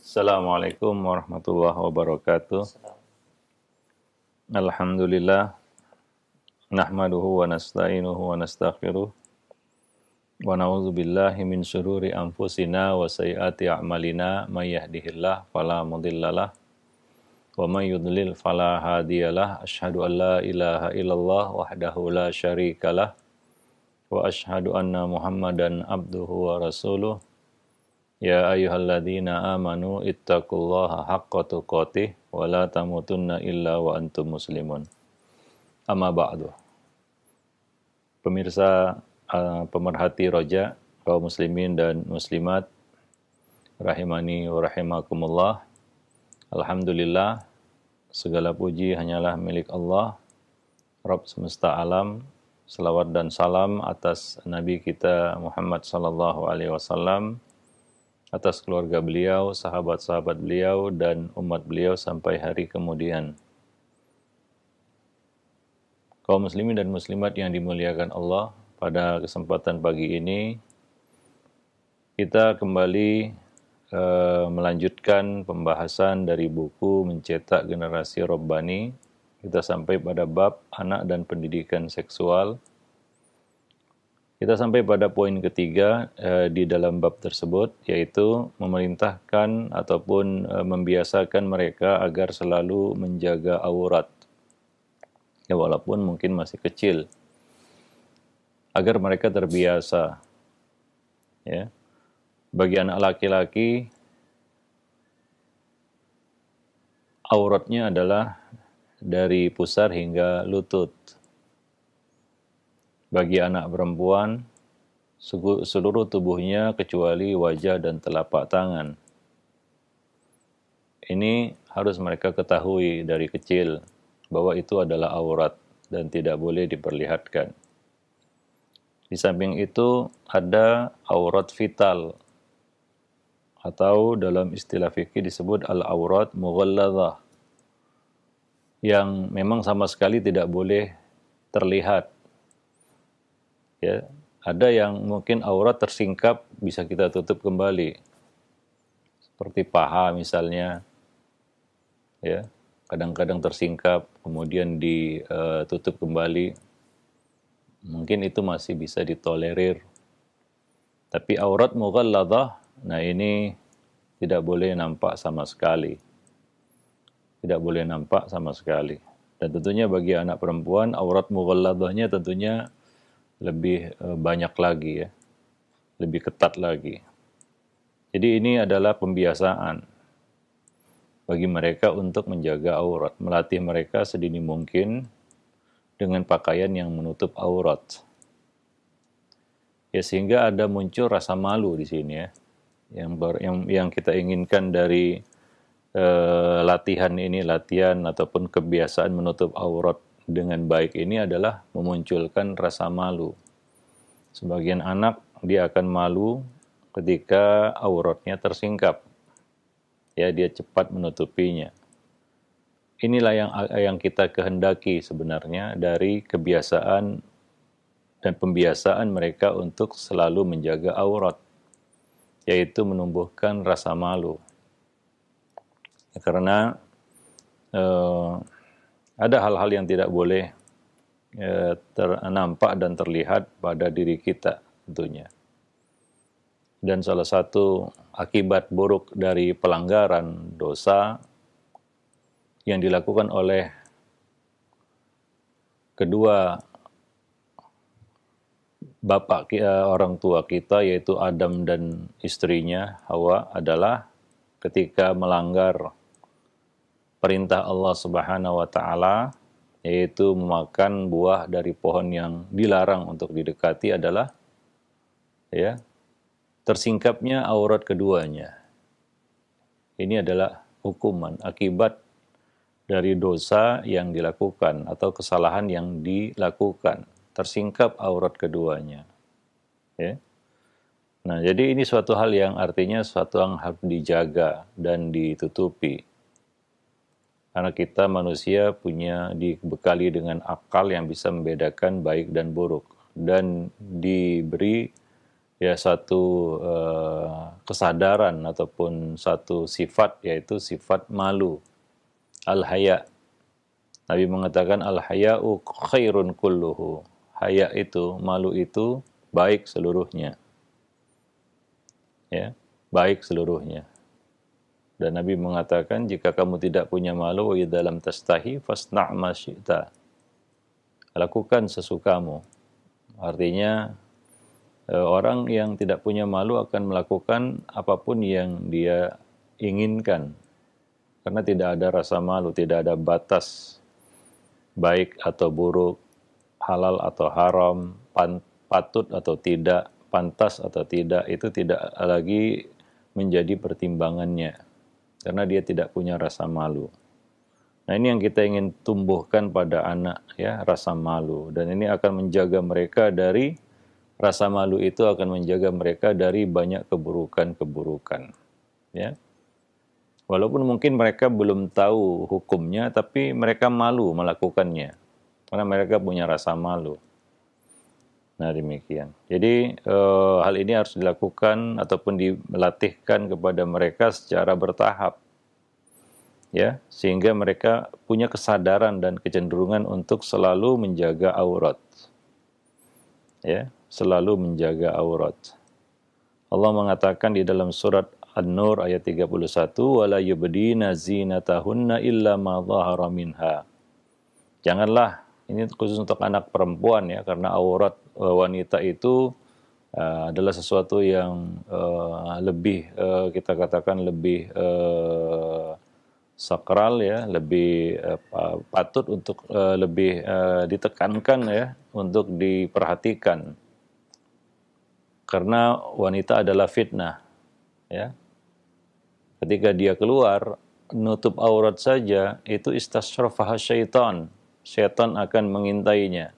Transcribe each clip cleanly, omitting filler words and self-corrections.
Assalamualaikum warahmatullahi wabarakatuh. Alhamdulillah, nahmaduhu wa nasta'inuhu wa nastaghfiruh wa na'udzu billahi min syururi anfusina wa sayyiati a'malina may yahdihillahu fala mudhillalah wa may yudlil fala hadiyalah. Asyhadu an la ilaha illallah wahdahu la syarikalah wa asyhadu anna Muhammadan abduhu wa rasuluh. Ya ayyuhalladzina amanu ittaqullaha haqqa tuqatih wa la tamutunna illa wa antum muslimun. Amma ba'du. Pemirsa pemerhati roja, kaum muslimin dan muslimat rahimani wa rahimakumullah. Alhamdulillah, segala puji hanyalah milik Allah, Rabb semesta alam. Salawat dan salam atas Nabi kita Muhammad sallallahu alaihi wasallam, atas keluarga beliau, sahabat-sahabat beliau, dan umat beliau sampai hari kemudian. Kaum muslimin dan muslimat yang dimuliakan Allah, pada kesempatan pagi ini kita kembali melanjutkan pembahasan dari buku Mencetak Generasi Rabbani. Kita sampai pada bab anak dan pendidikan seksual. Kita sampai pada poin ketiga di dalam bab tersebut, yaitu memerintahkan ataupun membiasakan mereka agar selalu menjaga aurat, ya walaupun mungkin masih kecil, agar mereka terbiasa. Ya, bagi anak laki-laki, auratnya adalah dari pusar hingga lutut. Bagi anak perempuan, seluruh tubuhnya kecuali wajah dan telapak tangan. Ini harus mereka ketahui dari kecil, bahwa itu adalah aurat dan tidak boleh diperlihatkan. Di samping itu ada aurat vital, atau dalam istilah fikih disebut al-aurat mughalladzah, yang memang sama sekali tidak boleh terlihat. Ya, ada yang mungkin aurat tersingkap bisa kita tutup kembali, seperti paha misalnya, ya, kadang-kadang tersingkap kemudian ditutup kembali, mungkin itu masih bisa ditolerir. Tapi aurat mughalladzah, nah ini tidak boleh nampak sama sekali, tidak boleh nampak sama sekali. Dan tentunya bagi anak perempuan, aurat mughalladzahnya tentunya lebih banyak lagi, ya, lebih ketat lagi. Jadi ini adalah pembiasaan bagi mereka untuk menjaga aurat, melatih mereka sedini mungkin dengan pakaian yang menutup aurat. Ya, sehingga ada muncul rasa malu di sini, ya, yang kita inginkan dari latihan ini, latihan ataupun kebiasaan menutup aurat dengan baik ini adalah memunculkan rasa malu. Sebagian anak dia akan malu ketika auratnya tersingkap, ya, dia cepat menutupinya. Inilah yang kita kehendaki sebenarnya dari kebiasaan dan pembiasaan mereka untuk selalu menjaga aurat, yaitu menumbuhkan rasa malu. Karena ada hal-hal yang tidak boleh nampak dan terlihat pada diri kita tentunya. Dan salah satu akibat buruk dari pelanggaran dosa yang dilakukan oleh kedua orang tua kita, yaitu Adam dan istrinya Hawa, adalah ketika melanggar perintah Allah Subhanahu wa taala, yaitu memakan buah dari pohon yang dilarang untuk didekati, adalah, ya, tersingkapnya aurat keduanya. Ini adalah hukuman akibat dari dosa yang dilakukan atau kesalahan yang dilakukan, tersingkap aurat keduanya. Ya. Nah, jadi ini suatu hal yang artinya suatu yang harus dijaga dan ditutupi. Karena kita manusia dibekali dengan akal yang bisa membedakan baik dan buruk, dan diberi ya satu kesadaran ataupun satu sifat, yaitu sifat malu, al-haya. Nabi mengatakan al-haya'u khairun kulluhu. Haya itu, malu itu baik seluruhnya. Ya, baik seluruhnya. Dan Nabi mengatakan, jika kamu tidak punya malu, wa idza lam tastahi fasna' ma syi'ta. Lakukan sesukamu. Artinya orang yang tidak punya malu akan melakukan apapun yang dia inginkan. Karena tidak ada rasa malu, tidak ada batas baik atau buruk, halal atau haram, patut atau tidak, pantas atau tidak, itu tidak lagi menjadi pertimbangannya. Karena dia tidak punya rasa malu. Nah, ini yang kita ingin tumbuhkan pada anak, ya, rasa malu. Dan ini akan menjaga mereka dari, rasa malu itu akan menjaga mereka dari banyak keburukan-keburukan. Ya. Walaupun mungkin mereka belum tahu hukumnya, tapi mereka malu melakukannya. Karena mereka punya rasa malu. Nah, demikian. Jadi hal ini harus dilakukan ataupun dilatihkan kepada mereka secara bertahap, ya, sehingga mereka punya kesadaran dan kecenderungan untuk selalu menjaga aurat, ya, selalu menjaga aurat. Allah mengatakan di dalam surat An-Nur ayat 31, wala yubdina zinatahunna illa ma dhahara minha. Janganlah, ini khusus untuk anak perempuan, ya, karena aurat wanita itu adalah sesuatu yang lebih kita katakan lebih sakral, ya, lebih patut untuk lebih ditekankan, ya, untuk diperhatikan, karena wanita adalah fitnah, ya. Ketika dia keluar nutup aurat saja, itu istasyrafaha syaitan, syaitan akan mengintainya,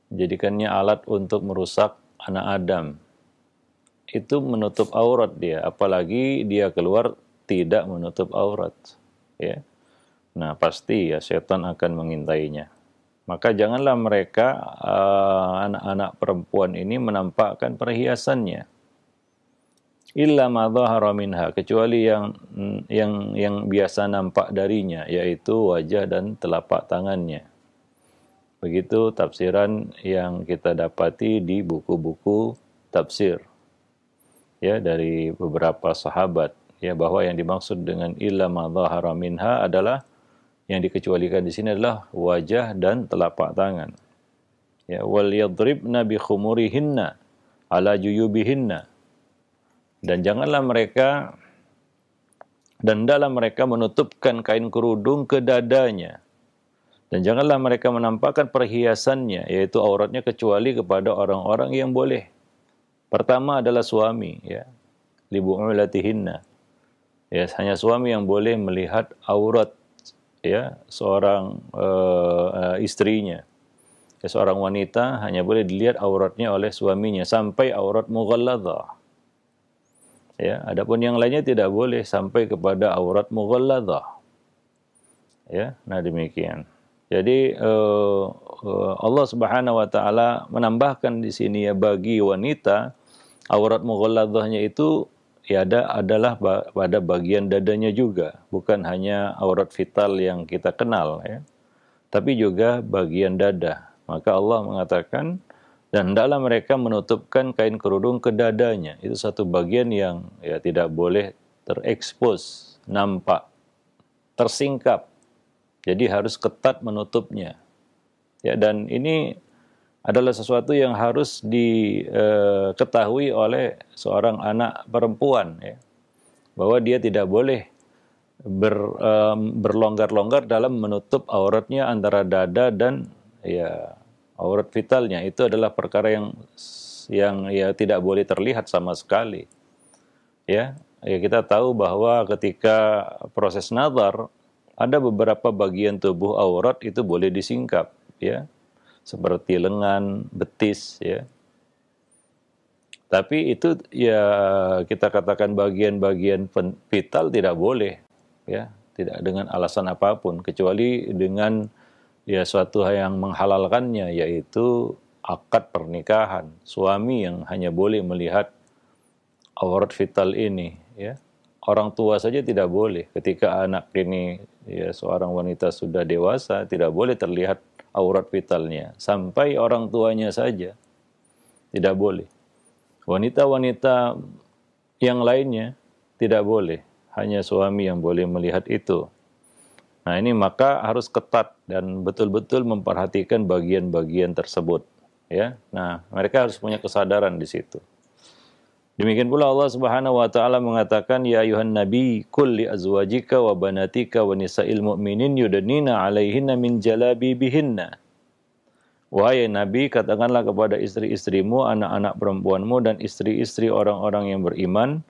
jadikannya alat untuk merusak anak Adam. Itu menutup aurat dia, apalagi dia keluar tidak menutup aurat, ya. Nah, pasti, ya, setan akan mengintainya. Maka janganlah mereka anak-anak perempuan ini menampakkan perhiasannya, illa ma dhahara minha, kecuali yang biasa nampak darinya, yaitu wajah dan telapak tangannya. Begitu tafsiran yang kita dapati di buku-buku tafsir, ya, dari beberapa sahabat, ya, bahwa yang dimaksud dengan illa ma dhahara minha adalah, yang dikecualikan di sini adalah wajah dan telapak tangan. Ya, wal yadribna bi khumurihinna ala juyubihinna. Dan janganlah mereka, dan dalam mereka menutupkan kain kerudung ke dadanya. Dan janganlah mereka menampakkan perhiasannya, yaitu auratnya, kecuali kepada orang-orang yang boleh. Pertama adalah suami, ya, li bu'ulatihinna. Ya, hanya suami yang boleh melihat aurat, ya, seorang istrinya. Ya, seorang wanita hanya boleh dilihat auratnya oleh suaminya sampai aurat mughalladhah. Ya, adapun yang lainnya tidak boleh sampai kepada aurat mughalladhah. Ya, nah demikian. Jadi Allah Subhanahu wa taala menambahkan di sini, ya, bagi wanita aurat mughalladhahnya itu, ya, adalah pada bagian dadanya juga, bukan hanya aurat vital yang kita kenal, ya, tapi juga bagian dada. Maka Allah mengatakan, dan hendaklah mereka menutupkan kain kerudung ke dadanya. Itu satu bagian yang, ya, tidak boleh terekspos, nampak, tersingkap. Jadi harus ketat menutupnya. Ya, dan ini adalah sesuatu yang harus diketahui oleh seorang anak perempuan, ya, bahwa dia tidak boleh berlonggar-longgar dalam menutup auratnya antara dada dan, ya, aurat vitalnya. Itu adalah perkara yang ya tidak boleh terlihat sama sekali. Ya, kita tahu bahwa ketika proses nazar ada beberapa bagian tubuh aurat itu boleh disingkap, ya, seperti lengan, betis, ya. Tapi itu, ya, kita katakan bagian-bagian vital tidak boleh, ya, tidak dengan alasan apapun, kecuali dengan, ya, suatu hal yang menghalalkannya, yaitu akad pernikahan, suami yang hanya boleh melihat aurat vital ini, ya. Orang tua saja tidak boleh. Ketika anak ini, ya, seorang wanita sudah dewasa, tidak boleh terlihat aurat vitalnya. Sampai orang tuanya saja tidak boleh. Wanita-wanita yang lainnya tidak boleh. Hanya suami yang boleh melihat itu. Nah, ini maka harus ketat dan betul-betul memperhatikan bagian-bagian tersebut, ya. Nah, mereka harus punya kesadaran di situ. Demikian pula Allah Subhanahu wa taala mengatakan, ya ayuhan nabi qul li azwajika wa banatika wa nisa'il mu'minin yudnina 'alaihinna min jalabibihinna. Wahai nabi, katakanlah kepada istri-istrimu, anak-anak perempuanmu dan istri-istri orang-orang yang beriman,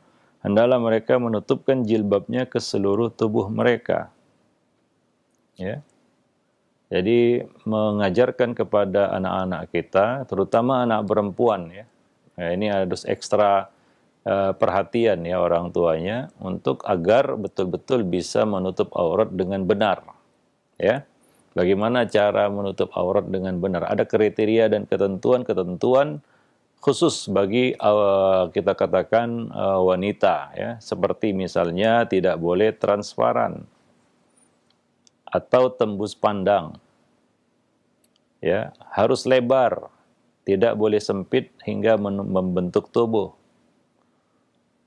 hendaklah mereka menutupkan jilbabnya ke seluruh tubuh mereka. Ya. Jadi mengajarkan kepada anak-anak kita, terutama anak perempuan, ya. Nah, ini harus ekstra perhatian, ya, orang tuanya untuk agar betul-betul bisa menutup aurat dengan benar, ya. Bagaimana cara menutup aurat dengan benar? Ada kriteria dan ketentuan-ketentuan khusus bagi kita katakan wanita, ya. Seperti misalnya tidak boleh transparan atau tembus pandang, ya, harus lebar, tidak boleh sempit hingga membentuk tubuh.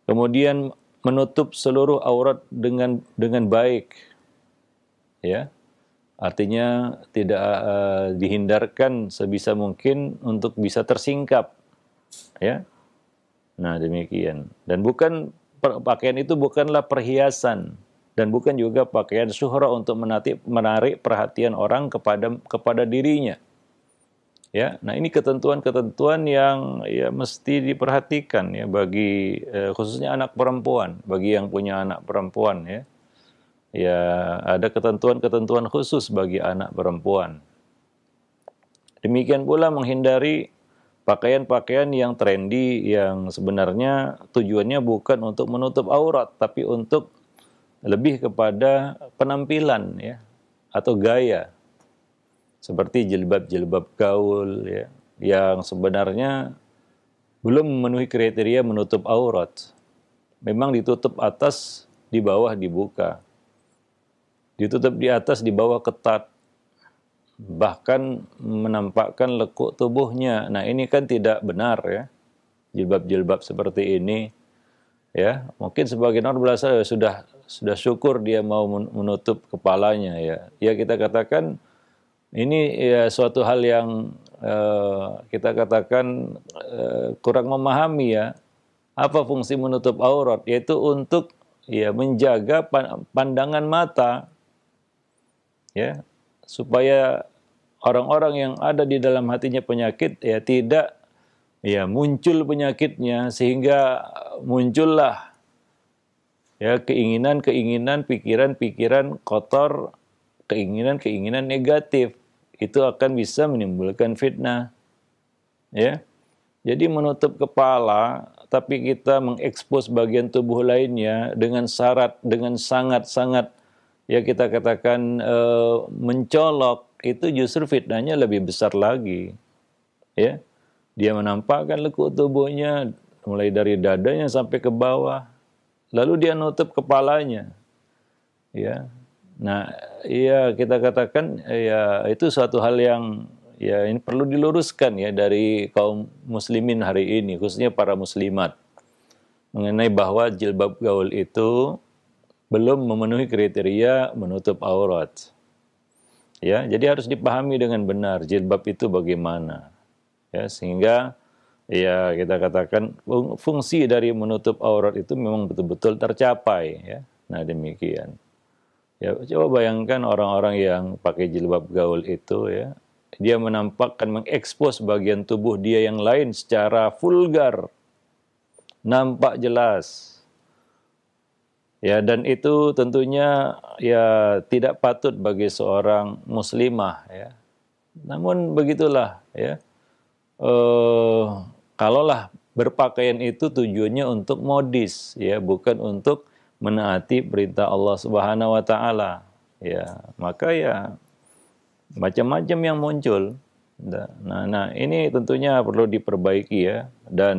Kemudian menutup seluruh aurat dengan baik, ya, artinya tidak dihindarkan sebisa mungkin untuk bisa tersingkap, ya. Nah, demikian. Dan bukan pakaian itu bukanlah perhiasan dan bukan juga pakaian syuhra untuk menarik perhatian orang kepada dirinya. Ya, nah ini ketentuan-ketentuan yang, ya, mesti diperhatikan, ya, bagi khususnya anak perempuan, bagi yang punya anak perempuan, ya. Ya, ada ketentuan-ketentuan khusus bagi anak perempuan. Demikian pula menghindari pakaian-pakaian yang trendy yang sebenarnya tujuannya bukan untuk menutup aurat tapi untuk lebih kepada penampilan, ya, atau gaya. Seperti jilbab-jilbab gaul, ya, yang sebenarnya belum memenuhi kriteria menutup aurat. Memang ditutup atas, di bawah dibuka. Ditutup di atas, di bawah ketat. Bahkan menampakkan lekuk tubuhnya. Nah, ini kan tidak benar, ya. Jilbab-jilbab seperti ini, ya. Mungkin sebagian orang berasa sudah syukur dia mau menutup kepalanya, ya. Ya, kita katakan ini, ya, suatu hal yang kita katakan kurang memahami, ya. Apa fungsi menutup aurat? Yaitu untuk, ya, menjaga pandangan mata, ya, supaya orang-orang yang ada di dalam hatinya penyakit, ya, tidak, ya, muncul penyakitnya sehingga muncullah, ya, keinginan-keinginan, pikiran-pikiran kotor, keinginan-keinginan negatif. Itu akan bisa menimbulkan fitnah, ya. Jadi menutup kepala tapi kita mengekspos bagian tubuh lainnya dengan sangat-sangat, ya, kita katakan mencolok, itu justru fitnahnya lebih besar lagi, ya. Dia menampakkan lekuk tubuhnya mulai dari dadanya sampai ke bawah, lalu dia nutup kepalanya, ya. Nah, ya, kita katakan, ya, itu suatu hal yang, ya, ini perlu diluruskan, ya, dari kaum muslimin hari ini, khususnya para muslimat, mengenai bahwa jilbab gaul itu belum memenuhi kriteria menutup aurat. Ya, jadi harus dipahami dengan benar jilbab itu bagaimana, ya, sehingga, ya, kita katakan fungsi dari menutup aurat itu memang betul-betul tercapai, ya. Nah, demikian. Ya, coba bayangkan orang-orang yang pakai jilbab gaul itu, ya, dia menampakkan, mengekspos bagian tubuh dia yang lain secara vulgar, nampak jelas. Ya, dan itu tentunya, ya, tidak patut bagi seorang muslimah, ya. Namun begitulah, ya. Kalaulah berpakaian itu tujuannya untuk modis, ya, bukan untuk menaati perintah Allah Subhanahu wa taala, ya, maka, ya, macam-macam yang muncul, Nah, ini tentunya perlu diperbaiki ya, dan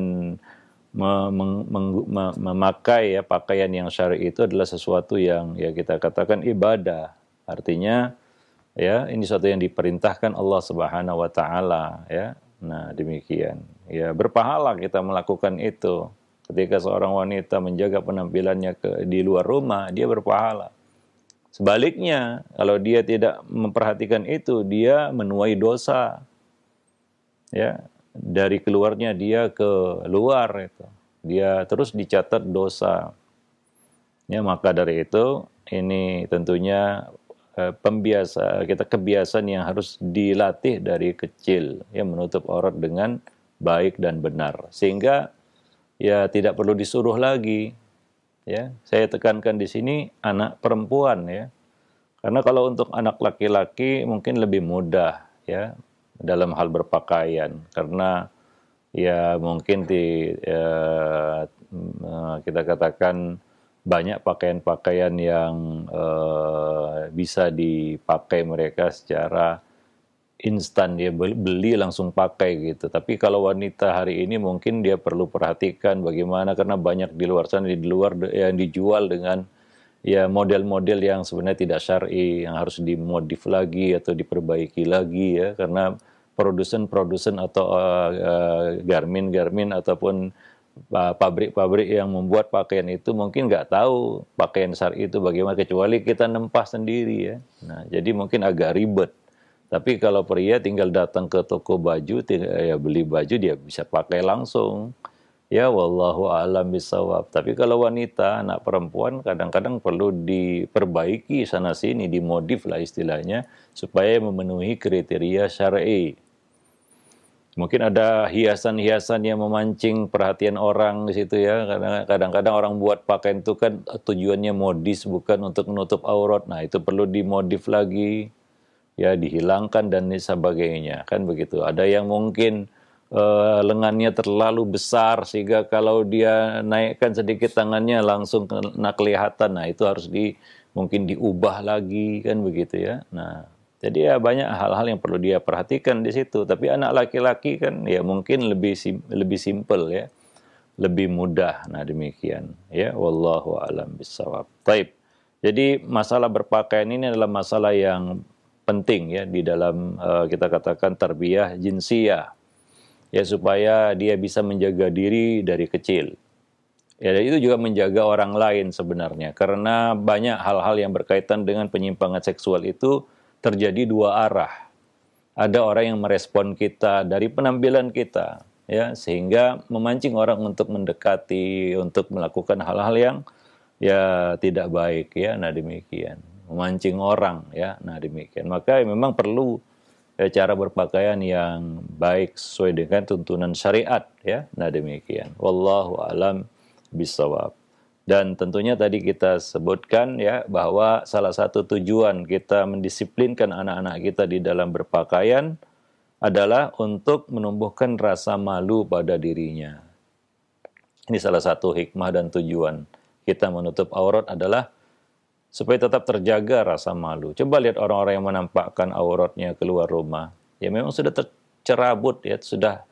memakai ya pakaian yang syar'i itu adalah sesuatu yang ya kita katakan ibadah. Artinya ya ini sesuatu yang diperintahkan Allah Subhanahu wa taala ya. Nah, demikian. Ya berpahala kita melakukan itu. Ketika seorang wanita menjaga penampilannya di luar rumah, dia berpahala. Sebaliknya, kalau dia tidak memperhatikan itu, dia menuai dosa. Ya, dari keluarnya dia ke luar itu. Dia terus dicatat dosa. Ya, maka dari itu ini tentunya kebiasaan yang harus dilatih dari kecil, ya, menutup aurat dengan baik dan benar, sehingga ya tidak perlu disuruh lagi. Ya, saya tekankan di sini anak perempuan ya, karena kalau untuk anak laki-laki mungkin lebih mudah ya dalam hal berpakaian, karena ya mungkin kita katakan banyak pakaian-pakaian yang bisa dipakai mereka secara instan, dia beli langsung pakai gitu. Tapi kalau wanita hari ini mungkin dia perlu perhatikan bagaimana, karena banyak di luar sana yang dijual dengan ya model-model yang sebenarnya tidak syar'i, yang harus dimodif lagi atau diperbaiki lagi ya, karena produsen-produsen atau garmin-garmin ataupun pabrik-pabrik yang membuat pakaian itu mungkin nggak tahu pakaian syar'i itu bagaimana, kecuali kita nempah sendiri ya. Nah, jadi mungkin agak ribet. Tapi kalau pria tinggal datang ke toko baju, ya beli baju, dia bisa pakai langsung. Ya, wallahu a'lam bishawab. Tapi kalau wanita, anak perempuan kadang-kadang perlu diperbaiki sana sini, dimodif lah istilahnya, supaya memenuhi kriteria syar'i. Mungkin ada hiasan-hiasan yang memancing perhatian orang di situ ya. Kadang-kadang orang buat pakaian itu kan tujuannya modis, bukan untuk menutup aurat. Nah, itu perlu dimodif lagi, ya dihilangkan dan sebagainya, kan begitu. Ada yang mungkin lengannya terlalu besar sehingga kalau dia naikkan sedikit tangannya langsung kena kelihatan. Nah, itu harus mungkin diubah lagi, kan begitu ya. Nah, jadi ya banyak hal-hal yang perlu dia perhatikan di situ. Tapi anak laki-laki kan ya mungkin lebih simple ya, lebih mudah. Nah, demikian ya, wallahu a'lam bishawab. Baik. Jadi masalah berpakaian ini adalah masalah yang penting ya di dalam kita katakan tarbiyah jinsiyah. Ya, supaya dia bisa menjaga diri dari kecil. Ya, dan itu juga menjaga orang lain sebenarnya, karena banyak hal-hal yang berkaitan dengan penyimpangan seksual itu terjadi dua arah. Ada orang yang merespon kita dari penampilan kita, ya, sehingga memancing orang untuk mendekati, untuk melakukan hal-hal yang ya tidak baik, ya. Nah, demikian, memancing orang, ya. Nah, demikian. Maka memang perlu cara berpakaian yang baik sesuai dengan tuntunan syariat, ya. Nah, demikian. Wallahu a'lam bishawab. Dan tentunya tadi kita sebutkan ya bahwa salah satu tujuan kita mendisiplinkan anak-anak kita di dalam berpakaian adalah untuk menumbuhkan rasa malu pada dirinya. Ini salah satu hikmah dan tujuan kita menutup aurat adalah supaya tetap terjaga rasa malu. Coba lihat orang-orang yang menampakkan auratnya keluar rumah. Ya memang sudah tercerabut ya, sudah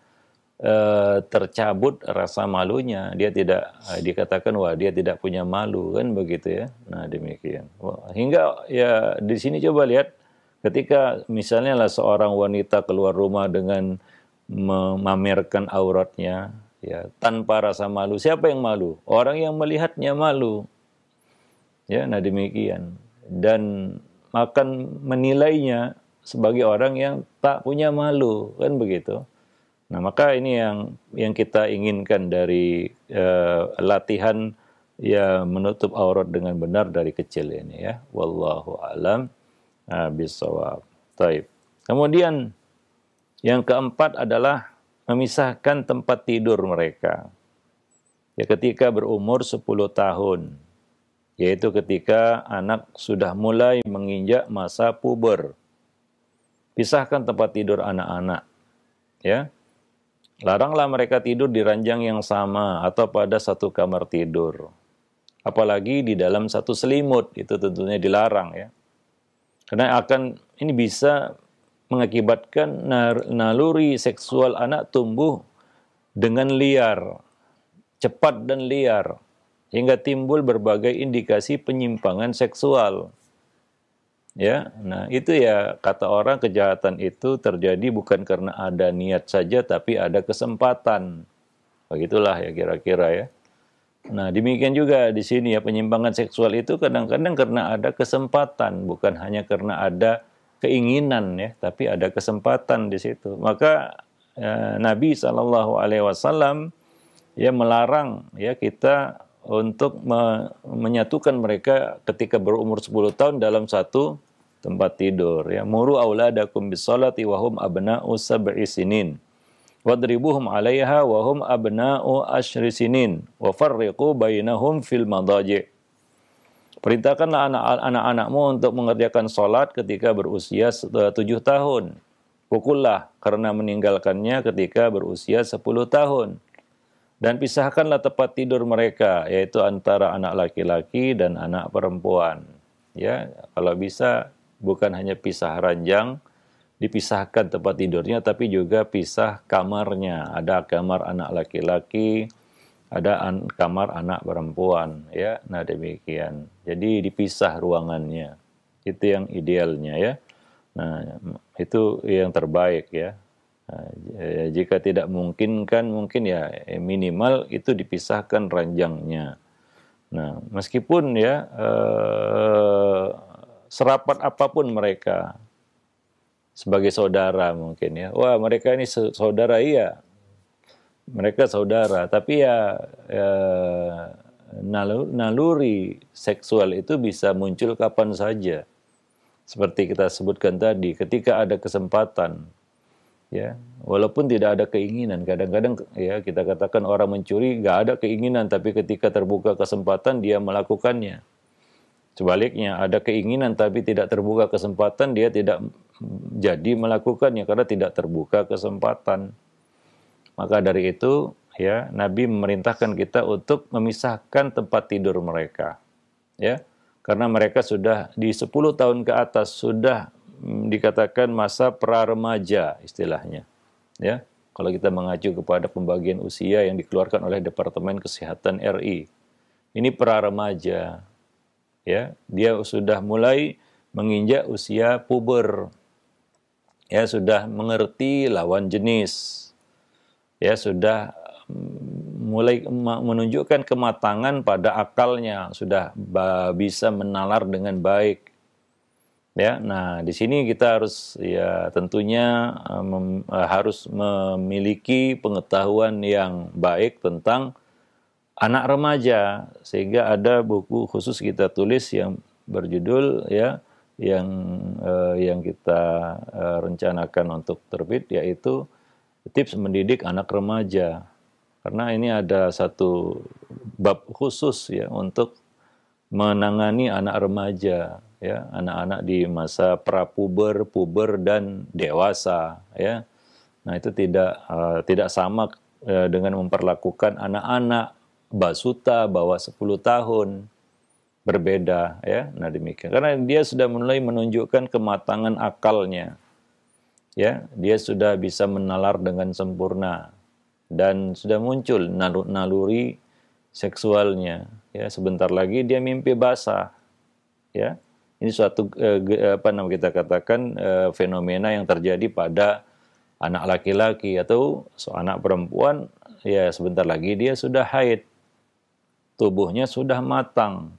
tercabut rasa malunya. Dia tidak dikatakan wah dia tidak punya malu, kan begitu ya. Nah, demikian. Hingga ya di sini coba lihat ketika misalnya lah seorang wanita keluar rumah dengan memamerkan auratnya ya tanpa rasa malu. Siapa yang malu? Orang yang melihatnya malu. Ya, nah demikian. Dan akan menilainya sebagai orang yang tak punya malu, kan begitu. Nah, maka ini yang kita inginkan dari latihan ya menutup aurat dengan benar dari kecil ini ya. Wallahu a'lam bishawab. Taib. Kemudian yang keempat adalah memisahkan tempat tidur mereka. Ya, ketika berumur 10 tahun, yaitu ketika anak sudah mulai menginjak masa puber. Pisahkan tempat tidur anak-anak. Ya. Laranglah mereka tidur di ranjang yang sama atau pada satu kamar tidur. Apalagi di dalam satu selimut, itu tentunya dilarang ya. Karena ini bisa mengakibatkan naluri seksual anak tumbuh dengan liar, cepat dan liar, hingga timbul berbagai indikasi penyimpangan seksual. Ya, nah itu ya kata orang kejahatan itu terjadi bukan karena ada niat saja, tapi ada kesempatan. Begitulah ya kira-kira ya. Nah demikian juga di sini ya, penyimpangan seksual itu kadang-kadang karena ada kesempatan, bukan hanya karena ada keinginan ya, tapi ada kesempatan di situ. Maka Nabi SAW ya melarang ya kita untuk menyatukan mereka ketika berumur 10 tahun dalam satu tempat tidur ya. Muru auladakum bis-sholati wa hum abna'u sab'i sinin wadribuhum 'alaiha wa hum abna'u asyri sinin wa farriqu bainahum fil madaji'. Perintahkanlah anak-anakmu untuk mengerjakan sholat ketika berusia 7 tahun. Pukullah karena meninggalkannya ketika berusia 10 tahun. Dan pisahkanlah tempat tidur mereka, yaitu antara anak laki-laki dan anak perempuan. Ya, kalau bisa bukan hanya pisah ranjang, dipisahkan tempat tidurnya, tapi juga pisah kamarnya. Ada kamar anak laki-laki, ada kamar anak perempuan. Ya, nah demikian. Jadi dipisah ruangannya. Itu yang idealnya ya. Nah, itu yang terbaik ya. Nah, jika tidak mungkin ya minimal itu dipisahkan ranjangnya. Nah, meskipun ya serapat apapun mereka sebagai saudara mungkin ya. Wah, mereka ini saudara, iya. Mereka saudara, tapi ya naluri seksual itu bisa muncul kapan saja. Seperti kita sebutkan tadi, ketika ada kesempatan. Ya, walaupun tidak ada keinginan, kadang-kadang ya kita katakan orang mencuri nggak ada keinginan, tapi ketika terbuka kesempatan dia melakukannya. Sebaliknya ada keinginan tapi tidak terbuka kesempatan, dia tidak jadi melakukannya karena tidak terbuka kesempatan. Maka dari itu ya Nabi memerintahkan kita untuk memisahkan tempat tidur mereka. Ya, karena mereka sudah di 10 tahun ke atas sudah dikatakan masa pra-remaja istilahnya. Ya, kalau kita mengacu kepada pembagian usia yang dikeluarkan oleh Departemen Kesehatan RI. Ini pra-remaja. Ya, dia sudah mulai menginjak usia puber. Ya, sudah mengerti lawan jenis. Ya, sudah mulai menunjukkan kematangan pada akalnya, sudah bisa menalar dengan baik. Ya, nah di sini kita harus ya tentunya harus memiliki pengetahuan yang baik tentang anak remaja, sehingga ada buku khusus kita tulis yang berjudul ya yang kita rencanakan untuk terbit, yaitu tips mendidik anak remaja. Karena ini ada satu bab khusus ya untuk menangani anak remaja. Ya, anak-anak di masa prapuber, puber dan dewasa ya. Nah, itu tidak sama dengan memperlakukan anak-anak basuta bawah 10 tahun. Berbeda ya. Nah, demikian. Karena dia sudah mulai menunjukkan kematangan akalnya. Ya, dia sudah bisa menalar dengan sempurna dan sudah muncul naluri seksualnya. Ya, sebentar lagi dia mimpi basah. Ya. Ini suatu kita katakan fenomena yang terjadi pada anak laki-laki atau anak perempuan. Ya, sebentar lagi dia sudah haid, tubuhnya sudah matang,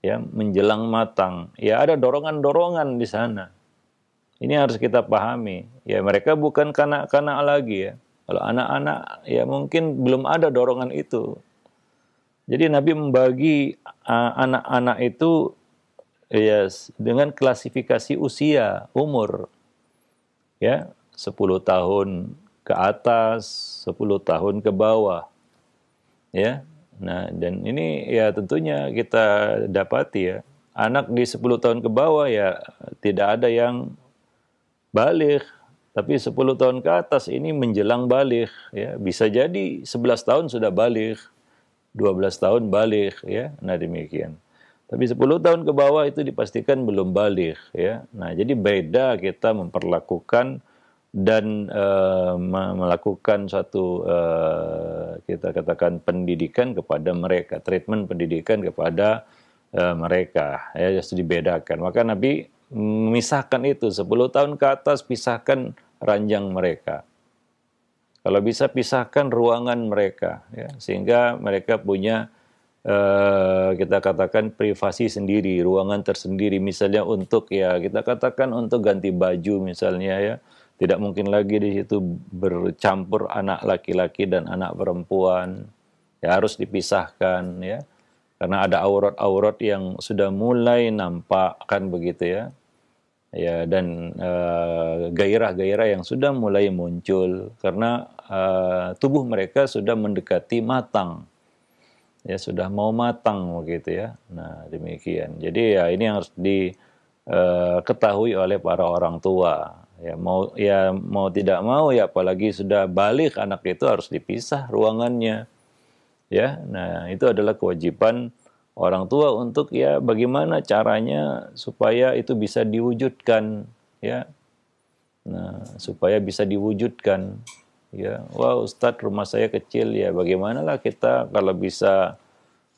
ya menjelang matang. Ya, ada dorongan-dorongan di sana. Ini harus kita pahami. Ya, mereka bukan kanak-kanak lagi ya. Kalau anak-anak ya mungkin belum ada dorongan itu. Jadi Nabi membagi anak-anak itu ya dengan klasifikasi usia, umur. Ya, 10 tahun ke atas, 10 tahun ke bawah. Ya. Nah, dan ini ya tentunya kita dapati ya, anak di 10 tahun ke bawah ya tidak ada yang baligh, tapi 10 tahun ke atas ini menjelang baligh ya. Bisa jadi 11 tahun sudah baligh, 12 tahun baligh ya. Nah, demikian. Tapi 10 tahun ke bawah itu dipastikan belum baligh ya. Nah, jadi beda kita memperlakukan dan melakukan suatu kita katakan pendidikan kepada mereka, treatment pendidikan kepada mereka ya, harus dibedakan. Maka Nabi memisahkan itu 10 tahun ke atas, pisahkan ranjang mereka. Kalau bisa pisahkan ruangan mereka ya, sehingga mereka punya kita katakan privasi sendiri, ruangan tersendiri, misalnya untuk ya kita katakan untuk ganti baju misalnya ya, tidak mungkin lagi di situ bercampur anak laki-laki dan anak perempuan, ya harus dipisahkan ya, karena ada aurat-aurat yang sudah mulai nampak kan begitu ya, ya dan gairah-gairah yang sudah mulai muncul karena tubuh mereka sudah mendekati matang. Ya sudah mau matang begitu ya. Nah, demikian. Jadi ya ini yang harus diketahui oleh para orang tua. Ya mau tidak mau ya apalagi sudah balik anak itu harus dipisah ruangannya. Ya. Nah, itu adalah kewajiban orang tua untuk ya bagaimana caranya supaya itu bisa diwujudkan ya. Nah, supaya bisa diwujudkan. Ya, wah Ustadz rumah saya kecil ya, bagaimanalah kita kalau bisa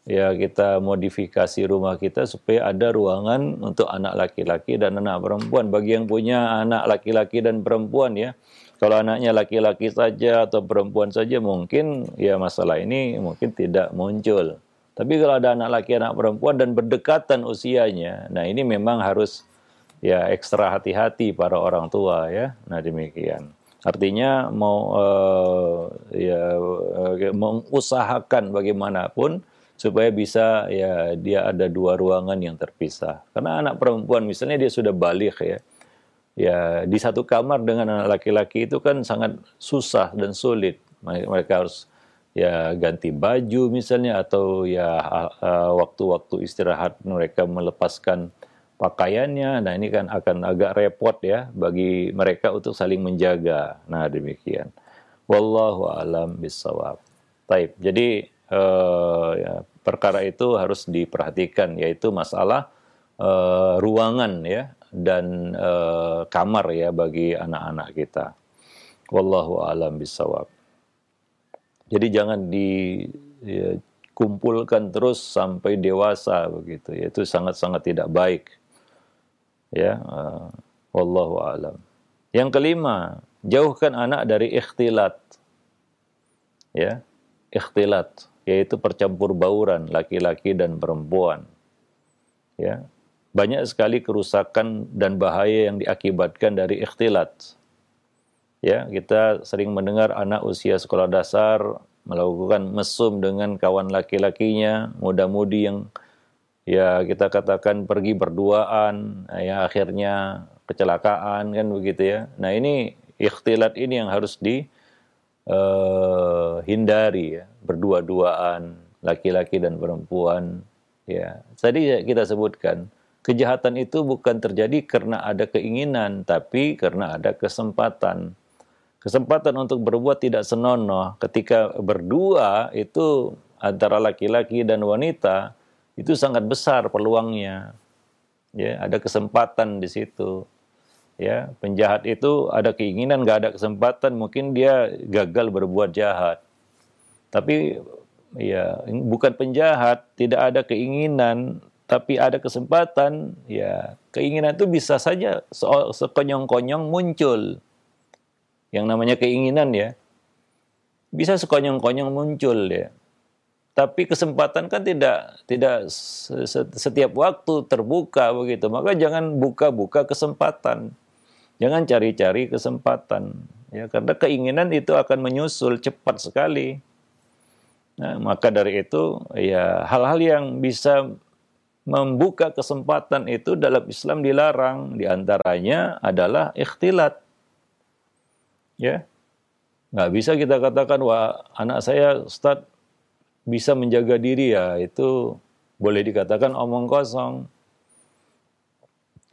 ya kita modifikasi rumah kita supaya ada ruangan untuk anak laki-laki dan anak perempuan. Bagi yang punya anak laki-laki dan perempuan ya, kalau anaknya laki-laki saja atau perempuan saja mungkin ya masalah ini mungkin tidak muncul. Tapi kalau ada anak laki, anak perempuan dan berdekatan usianya, nah ini memang harus ya ekstra hati-hati para orang tua ya. Nah demikian. Artinya mau mengusahakan bagaimanapun supaya bisa ya dia ada dua ruangan yang terpisah. Karena anak perempuan misalnya dia sudah baligh ya. Ya di satu kamar dengan anak laki-laki itu kan sangat susah dan sulit. Mereka harus ya ganti baju misalnya atau ya waktu-waktu istirahat mereka melepaskan pakaiannya. Nah, ini kan akan agak repot ya bagi mereka untuk saling menjaga. Nah, demikian. Wallahu a'lam bishawab. Taib. Jadi ya, perkara itu harus diperhatikan yaitu masalah ruangan ya dan kamar ya bagi anak-anak kita. Wallahu a'lam bishawab. Jadi jangan dikumpulkan terus sampai dewasa begitu. Itu sangat-sangat tidak baik. Ya, wallahu a'lam. Yang kelima, jauhkan anak dari ikhtilat. Ya, ikhtilat yaitu percampur bauran laki-laki dan perempuan. Ya. Banyak sekali kerusakan dan bahaya yang diakibatkan dari ikhtilat. Ya, kita sering mendengar anak usia sekolah dasar melakukan mesum dengan kawan laki-lakinya, muda-mudi yang ya kita katakan pergi berduaan, ya akhirnya kecelakaan kan begitu ya. Nah ini ikhtilat ini yang harus dihindari ya, berdua-duaan laki-laki dan perempuan. Ya, tadi kita sebutkan kejahatan itu bukan terjadi karena ada keinginan, tapi karena ada kesempatan. Kesempatan untuk berbuat tidak senonoh ketika berdua itu antara laki-laki dan wanita itu sangat besar peluangnya. Ya, ada kesempatan di situ. Ya, penjahat itu ada keinginan, nggak ada kesempatan, mungkin dia gagal berbuat jahat. Tapi ya bukan penjahat, tidak ada keinginan, tapi ada kesempatan. Ya, keinginan itu bisa saja sekonyong-konyong muncul. Yang namanya keinginan ya, bisa sekonyong-konyong muncul ya. Tapi kesempatan kan tidak setiap waktu terbuka begitu. Maka jangan buka-buka kesempatan. Jangan cari-cari kesempatan. Ya, karena keinginan itu akan menyusul cepat sekali. Nah, maka dari itu ya hal-hal yang bisa membuka kesempatan itu dalam Islam dilarang. Di antaranya adalah ikhtilat. Ya. Nggak bisa kita katakan wah anak saya Ustaz bisa menjaga diri ya, itu boleh dikatakan omong kosong.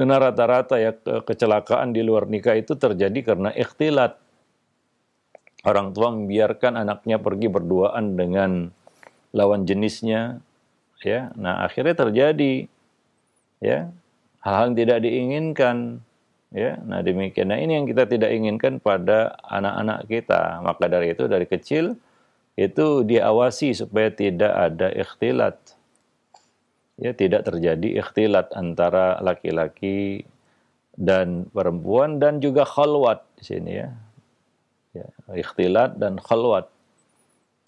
Karena rata-rata ya kecelakaan di luar nikah itu terjadi karena ikhtilat. Orang tua membiarkan anaknya pergi berduaan dengan lawan jenisnya ya. Nah, akhirnya terjadi ya hal-hal yang tidak diinginkan ya. Nah, demikian. Nah, ini yang kita tidak inginkan pada anak-anak kita. Maka dari itu dari kecil itu diawasi supaya tidak ada ikhtilat. Ya, tidak terjadi ikhtilat antara laki-laki dan perempuan dan juga khalwat di sini ya. Ya, ikhtilat dan khalwat.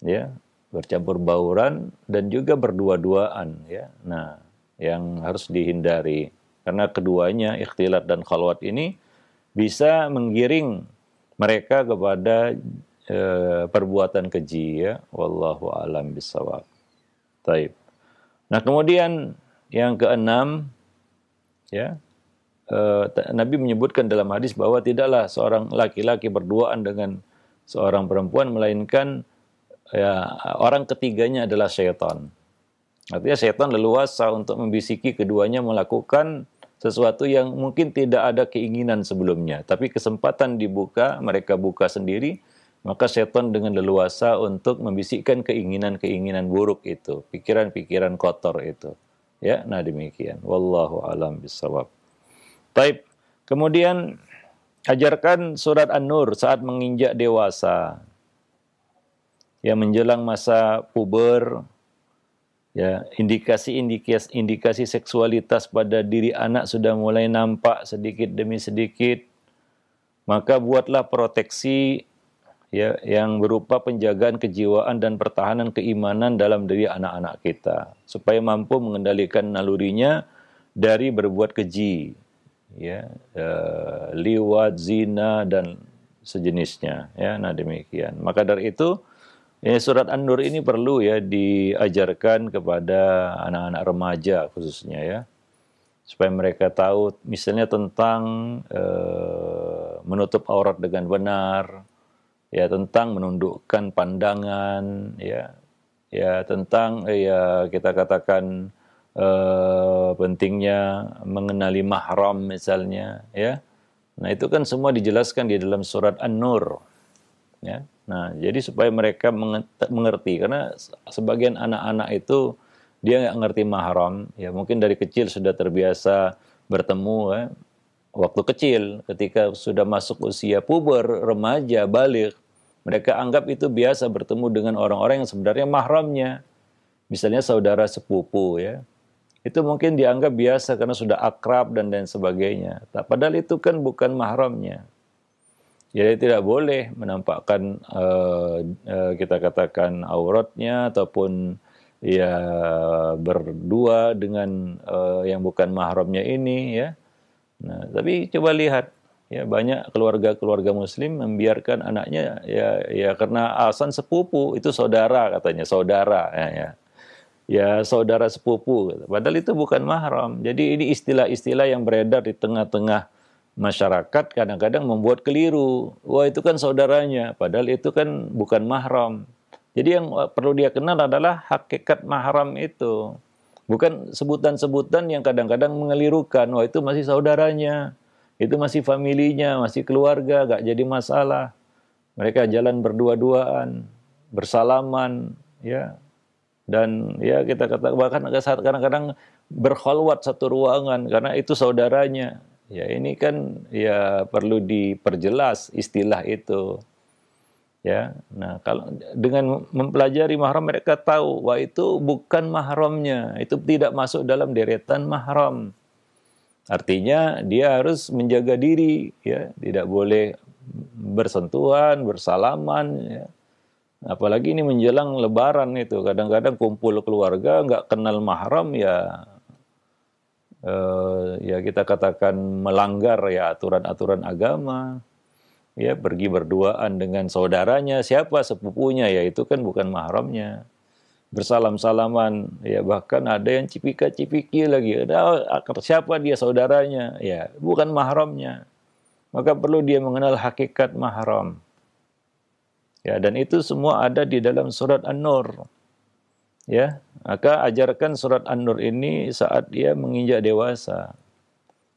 Ya, bercampur bauran dan juga berdua-duaan ya. Nah, yang harus dihindari karena keduanya ikhtilat dan khalwat ini bisa menggiring mereka kepada perbuatan keji ya. Wallahu a'lam bishawab. Taib. Nah, kemudian yang keenam ya, Nabi menyebutkan dalam hadis bahwa tidaklah seorang laki-laki berduaan dengan seorang perempuan melainkan ya, orang ketiganya adalah syaitan. Artinya syaitan leluasa untuk membisiki keduanya melakukan sesuatu yang mungkin tidak ada keinginan sebelumnya, tapi kesempatan dibuka, mereka buka sendiri, maka syaitan dengan leluasa untuk membisikkan keinginan-keinginan buruk itu, pikiran-pikiran kotor itu. Ya, nah demikian. Wallahu a'lam bishawab. Taib. Kemudian ajarkan surat An-Nur saat menginjak dewasa. Ya, menjelang masa puber, ya, indikasi seksualitas pada diri anak sudah mulai nampak sedikit demi sedikit. Maka buatlah proteksi ya yang berupa penjagaan kejiwaan dan pertahanan keimanan dalam diri anak-anak kita supaya mampu mengendalikan nalurinya dari berbuat keji. Ya, liwat, zina dan sejenisnya ya. Nah demikian. Maka dari itu ya, surat An-Nur ini perlu ya diajarkan kepada anak-anak remaja khususnya ya, supaya mereka tahu misalnya tentang menutup aurat dengan benar, ya tentang menundukkan pandangan, ya tentang ya kita katakan pentingnya mengenali mahram misalnya ya. Nah, itu kan semua dijelaskan di dalam surat An-Nur ya. Nah, jadi supaya mereka mengerti karena sebagian anak-anak itu dia nggak ngerti mahram ya, mungkin dari kecil sudah terbiasa bertemu ya. Waktu kecil ketika sudah masuk usia puber, remaja, baligh, mereka anggap itu biasa bertemu dengan orang-orang yang sebenarnya mahramnya. Misalnya saudara sepupu ya. Itu mungkin dianggap biasa karena sudah akrab dan lain sebagainya. Padahal itu kan bukan mahramnya. Jadi tidak boleh menampakkan kita katakan auratnya ataupun ya berdua dengan yang bukan mahramnya ini ya. Nah, tapi coba lihat ya banyak keluarga-keluarga muslim membiarkan anaknya ya karena alasan sepupu itu saudara katanya, saudara ya. Ya saudara sepupu, padahal itu bukan mahram. Jadi ini istilah-istilah yang beredar di tengah-tengah masyarakat kadang-kadang membuat keliru. Wah itu kan saudaranya, padahal itu kan bukan mahram. Jadi yang perlu dia kenal adalah hakikat mahram itu. Bukan sebutan-sebutan yang kadang-kadang mengelirukan. Wah itu masih saudaranya, itu masih familinya, masih keluarga, gak jadi masalah. Mereka jalan berdua-duaan, bersalaman, ya. Dan ya kita kata bahkan kadang-kadang berkhalwat satu ruangan karena itu saudaranya. Ya ini kan ya perlu diperjelas istilah itu. Ya. Nah, kalau dengan mempelajari mahram mereka tahu wah itu bukan mahramnya, itu tidak masuk dalam deretan mahram. Artinya dia harus menjaga diri ya, tidak boleh bersentuhan, bersalaman ya. Apalagi ini menjelang lebaran itu, kadang-kadang kumpul keluarga nggak kenal mahram ya, ya kita katakan melanggar ya aturan-aturan agama, ya pergi berduaan dengan saudaranya, siapa sepupunya ya itu kan bukan mahramnya, bersalam-salaman, ya bahkan ada yang cipika-cipiki lagi, ada siapa dia saudaranya, ya bukan mahramnya, maka perlu dia mengenal hakikat mahram. Ya, dan itu semua ada di dalam surat An-Nur. Ya, maka ajarkan surat An-Nur ini saat dia menginjak dewasa.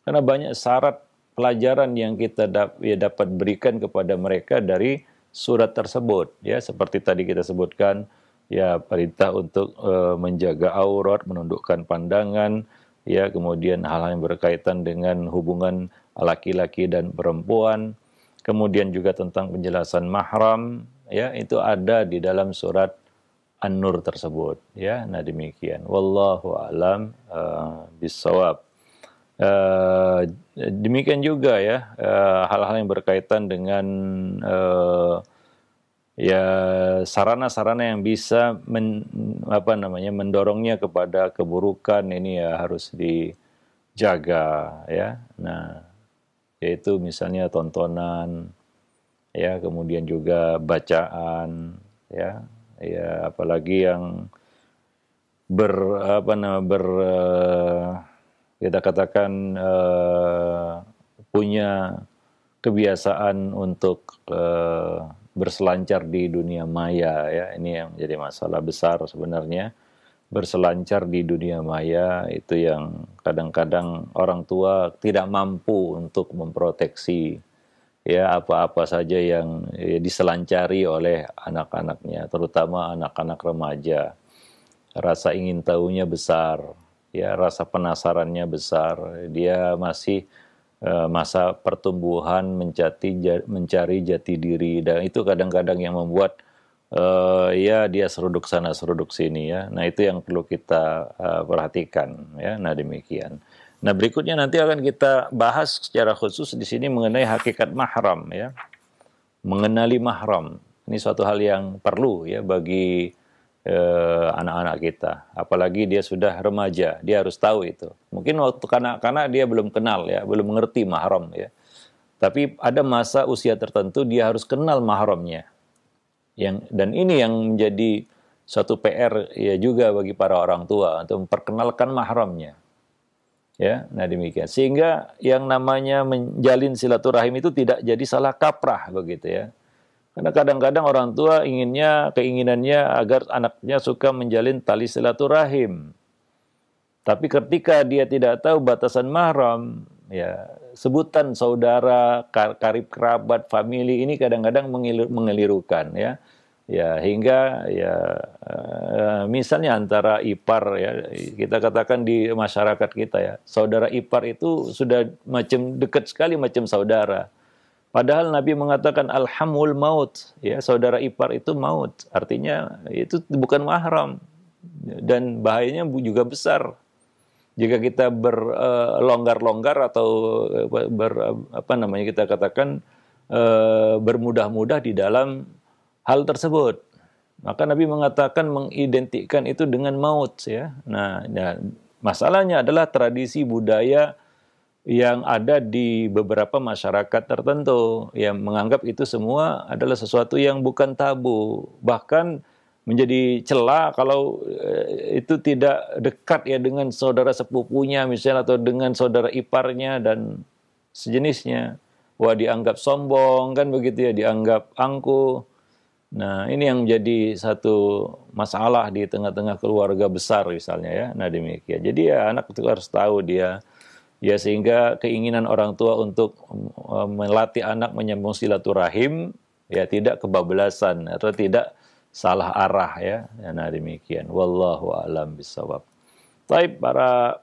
Karena banyak syarat pelajaran yang kita dapat berikan kepada mereka dari surat tersebut, ya, seperti tadi kita sebutkan, ya perintah untuk menjaga aurat, menundukkan pandangan, ya kemudian hal-hal yang berkaitan dengan hubungan laki-laki dan perempuan, kemudian juga tentang penjelasan mahram, ya itu ada di dalam surat An-Nur tersebut, ya. Nah demikian. Wallahu a'lam bissawab. Demikian juga ya hal-hal yang berkaitan dengan ya sarana-sarana yang bisa mendorongnya kepada keburukan ini ya harus dijaga ya. Nah, yaitu misalnya tontonan ya, kemudian juga bacaan ya. Ya apalagi yang ber apa nama ber kita katakan punya kebiasaan untuk berselancar di dunia maya ya, ini yang menjadi masalah besar sebenarnya. Berselancar di dunia maya itu yang kadang-kadang orang tua tidak mampu untuk memproteksi ya apa-apa saja yang diselancari oleh anak-anaknya, terutama anak-anak remaja. Rasa ingin tahunya besar, ya rasa penasarannya besar. Dia masih masa pertumbuhan mencari jati diri, dan itu kadang-kadang yang membuat ya dia seruduk sana seruduk sini ya. Nah itu yang perlu kita perhatikan ya. Nah demikian. Nah berikutnya nanti akan kita bahas secara khusus di sini mengenai hakikat mahram ya. Mengenali mahram. Ini suatu hal yang perlu ya bagi anak-anak kita. Apalagi dia sudah remaja, dia harus tahu itu. Mungkin waktu kanak-kanak dia belum kenal ya, belum mengerti mahram ya. Tapi ada masa usia tertentu dia harus kenal mahramnya. Dan ini yang menjadi suatu PR ya juga bagi para orang tua untuk memperkenalkan mahramnya. Ya, nah demikian. Sehingga yang namanya menjalin silaturahim itu tidak jadi salah kaprah begitu ya. Karena kadang-kadang orang tua keinginannya agar anaknya suka menjalin tali silaturahim. Tapi ketika dia tidak tahu batasan mahram, ya sebutan saudara, karib kerabat, famili ini kadang-kadang mengelirukan ya. Ya hingga ya misalnya antara ipar ya, kita katakan di masyarakat kita ya, saudara ipar itu sudah macam dekat sekali macam saudara. Padahal Nabi mengatakan alhamul maut, ya saudara ipar itu maut, artinya itu bukan mahram dan bahayanya juga besar. Jika kita berlonggar-longgar atau kita katakan bermudah-mudah di dalam hal tersebut, maka Nabi mengatakan mengidentikan itu dengan maut ya. Nah, masalahnya adalah tradisi budaya yang ada di beberapa masyarakat tertentu yang menganggap itu semua adalah sesuatu yang bukan tabu, bahkan menjadi cela kalau itu tidak dekat ya dengan saudara sepupunya misalnya atau dengan saudara iparnya dan sejenisnya. Wah dianggap sombong kan begitu ya, dianggap angkuh. Nah ini yang menjadi satu masalah di tengah-tengah keluarga besar misalnya ya. Nah demikian. Jadi ya anak itu harus tahu dia. Ya sehingga keinginan orang tua untuk melatih anak menyambung silaturahim ya tidak kebablasan atau tidak salah arah ya. Nah demikian. Wallahu a'lam bishawab. Baik para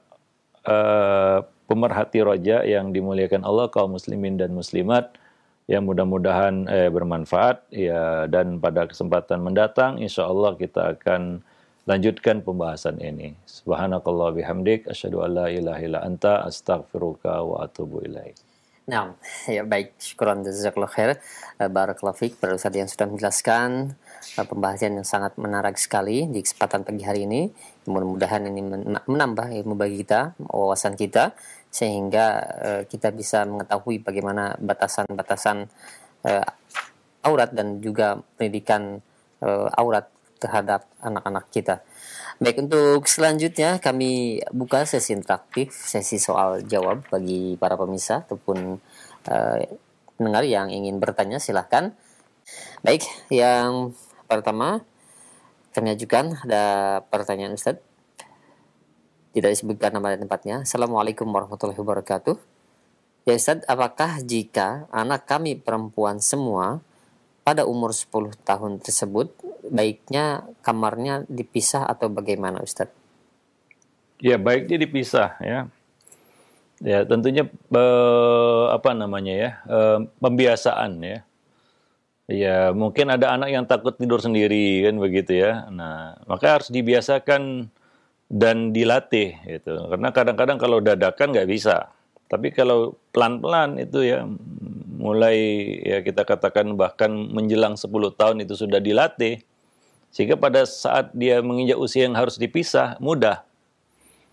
pemerhati roja yang dimuliakan Allah, kaum muslimin dan muslimat yang mudah-mudahan bermanfaat ya, dan pada kesempatan mendatang insyaallah kita akan lanjutkan pembahasan ini. Subhanakallah bihamdik, asyhadu an la ilaha illa anta, astaghfiruka wa atubu ilaik. Nah, ya baik, syukran jazakallahu khair. Barakallahu fiik para ustaz yang sudah menjelaskan pembahasan yang sangat menarik sekali di kesempatan pagi hari ini. Mudah-mudahan ini menambah ilmu bagi kita, wawasan kita, sehingga kita bisa mengetahui bagaimana batasan-batasan aurat dan juga pendidikan aurat terhadap anak-anak kita. Baik, untuk selanjutnya kami buka sesi interaktif, sesi soal jawab bagi para pemirsa ataupun pendengar yang ingin bertanya, silahkan. Baik, yang pertama kami ajukan ada pertanyaan Ustaz. Tidak disebutkan nama dan tempatnya. Assalamualaikum warahmatullahi wabarakatuh. Ya Ustaz, apakah jika anak kami perempuan semua pada umur 10 tahun tersebut baiknya kamarnya dipisah atau bagaimana Ustadz? Ya, baiknya dipisah ya. Ya, tentunya apa namanya ya? Pembiasaan ya. Ya, mungkin ada anak yang takut tidur sendiri kan begitu ya. Nah, maka harus dibiasakan dan dilatih gitu. Karena kadang-kadang kalau dadakan nggak bisa. Tapi kalau pelan-pelan itu ya, mulai ya kita katakan bahkan menjelang 10 tahun itu sudah dilatih. Sehingga pada saat dia menginjak usia yang harus dipisah, mudah.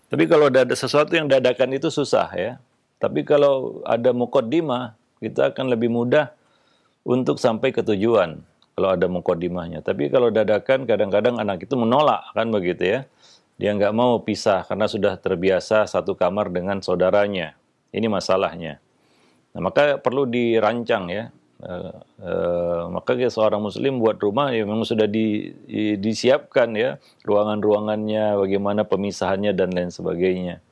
Tapi kalau ada sesuatu yang dadakan itu susah ya. Tapi kalau ada muqaddimah, kita akan lebih mudah untuk sampai ke tujuan kalau ada muqaddimahnya. Tapi kalau dadakan kadang-kadang anak itu menolak kan begitu ya. Dia nggak mau pisah karena sudah terbiasa satu kamar dengan saudaranya. Ini masalahnya. Nah, maka perlu dirancang ya. Maka seorang muslim buat rumah ya memang sudah disiapkan ya ruangan-ruangannya, bagaimana pemisahannya dan lain sebagainya.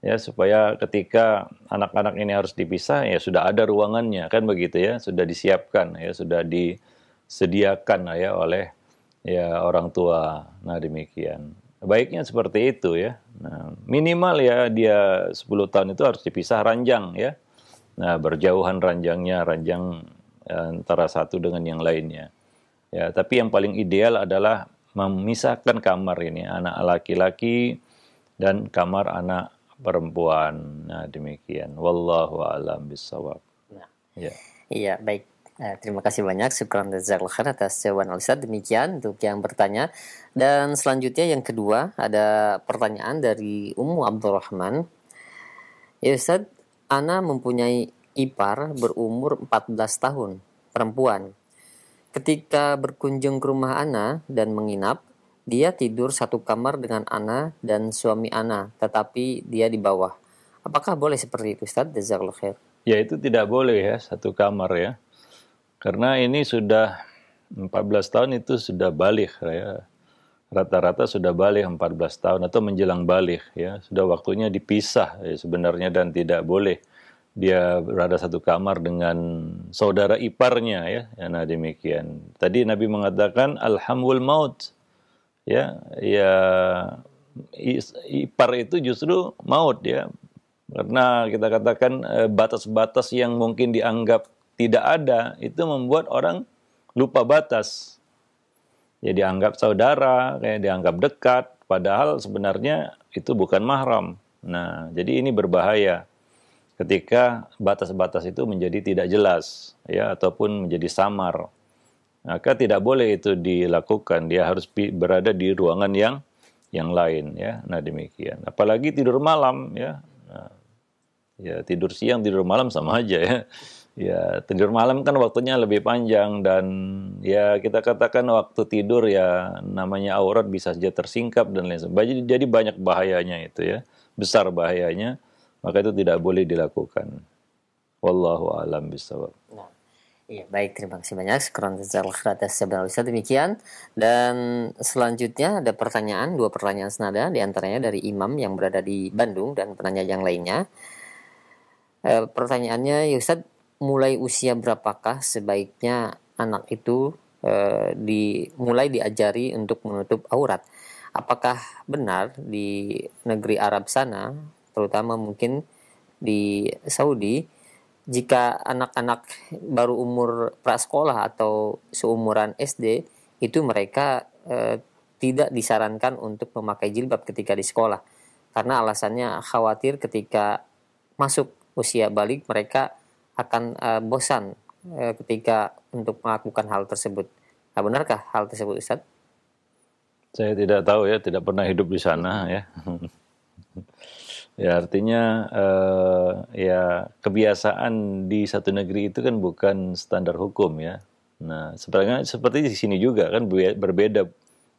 Ya, supaya ketika anak-anak ini harus dipisah ya sudah ada ruangannya kan begitu ya, sudah disiapkan ya, sudah disediakan ya oleh ya orang tua. Nah, demikian. Baiknya seperti itu ya. Nah, minimal ya dia 10 tahun itu harus dipisah ranjang ya. Nah, berjauhan ranjangnya, ranjang antara satu dengan yang lainnya. Ya, tapi yang paling ideal adalah memisahkan kamar ini, anak laki-laki dan kamar anak perempuan. Nah, demikian. Wallahu a'lam bishawab. Nah, Ya. iya, baik. Terima kasih banyak. Syukran jazakallahu khair atas jawaban Ustaz. Demikian untuk yang bertanya. Dan selanjutnya yang kedua ada pertanyaan dari Ummu Abdurrahman. Ya Ustaz, Ana mempunyai ipar berumur 14 tahun, perempuan. Ketika berkunjung ke rumah Ana dan menginap, dia tidur satu kamar dengan Ana dan suami Ana, tetapi dia di bawah. Apakah boleh seperti itu Ustaz? Jazakallahu khair. Ya, itu tidak boleh ya, satu kamar ya. Karena ini sudah 14 tahun itu sudah balik ya. Rata-rata sudah balik 14 tahun atau menjelang balik ya. Sudah waktunya dipisah ya, sebenarnya dan tidak boleh dia berada satu kamar dengan saudara iparnya ya. Ya, nah demikian. Tadi Nabi mengatakan alhamul maut. Ya, ya ipar itu justru maut ya. Karena kita katakan batas-batas yang mungkin dianggap tidak ada itu membuat orang lupa batas. Ya dianggap saudara, kayak dianggap dekat, padahal sebenarnya itu bukan mahram. Nah, jadi ini berbahaya ketika batas-batas itu menjadi tidak jelas ya ataupun menjadi samar. Maka tidak boleh itu dilakukan, dia harus berada di ruangan yang lain ya. Nah, demikian. Apalagi tidur malam ya. Nah, ya tidur siang, tidur malam sama aja ya. Ya, tidur malam kan waktunya lebih panjang dan ya kita katakan waktu tidur ya namanya aurat bisa saja tersingkap dan lain sebagainya. Jadi banyak bahayanya itu ya, besar bahayanya, maka itu tidak boleh dilakukan. Wallahu a'lam bishawab. Nah, iya baik, terima kasih banyak. Syukran jazakallahu atas jawaban Ustaz. Demikian. Dan selanjutnya ada pertanyaan, dua pertanyaan senada, diantaranya dari Imam yang berada di Bandung dan penanya yang lainnya. Pertanyaannya, ya Ustaz, mulai usia berapakah sebaiknya anak itu mulai diajari untuk menutup aurat? Apakah benar di negeri Arab sana, terutama mungkin di Saudi, jika anak-anak baru umur prasekolah atau seumuran SD, itu mereka tidak disarankan untuk memakai jilbab ketika di sekolah? Karena alasannya khawatir ketika masuk usia balik mereka akan bosan ketika untuk melakukan hal tersebut. Nah, benarkah hal tersebut, Ustaz? Saya tidak tahu ya, tidak pernah hidup di sana ya. Ya artinya ya kebiasaan di satu negeri itu kan bukan standar hukum ya. Nah, sebenarnya seperti di sini juga kan berbeda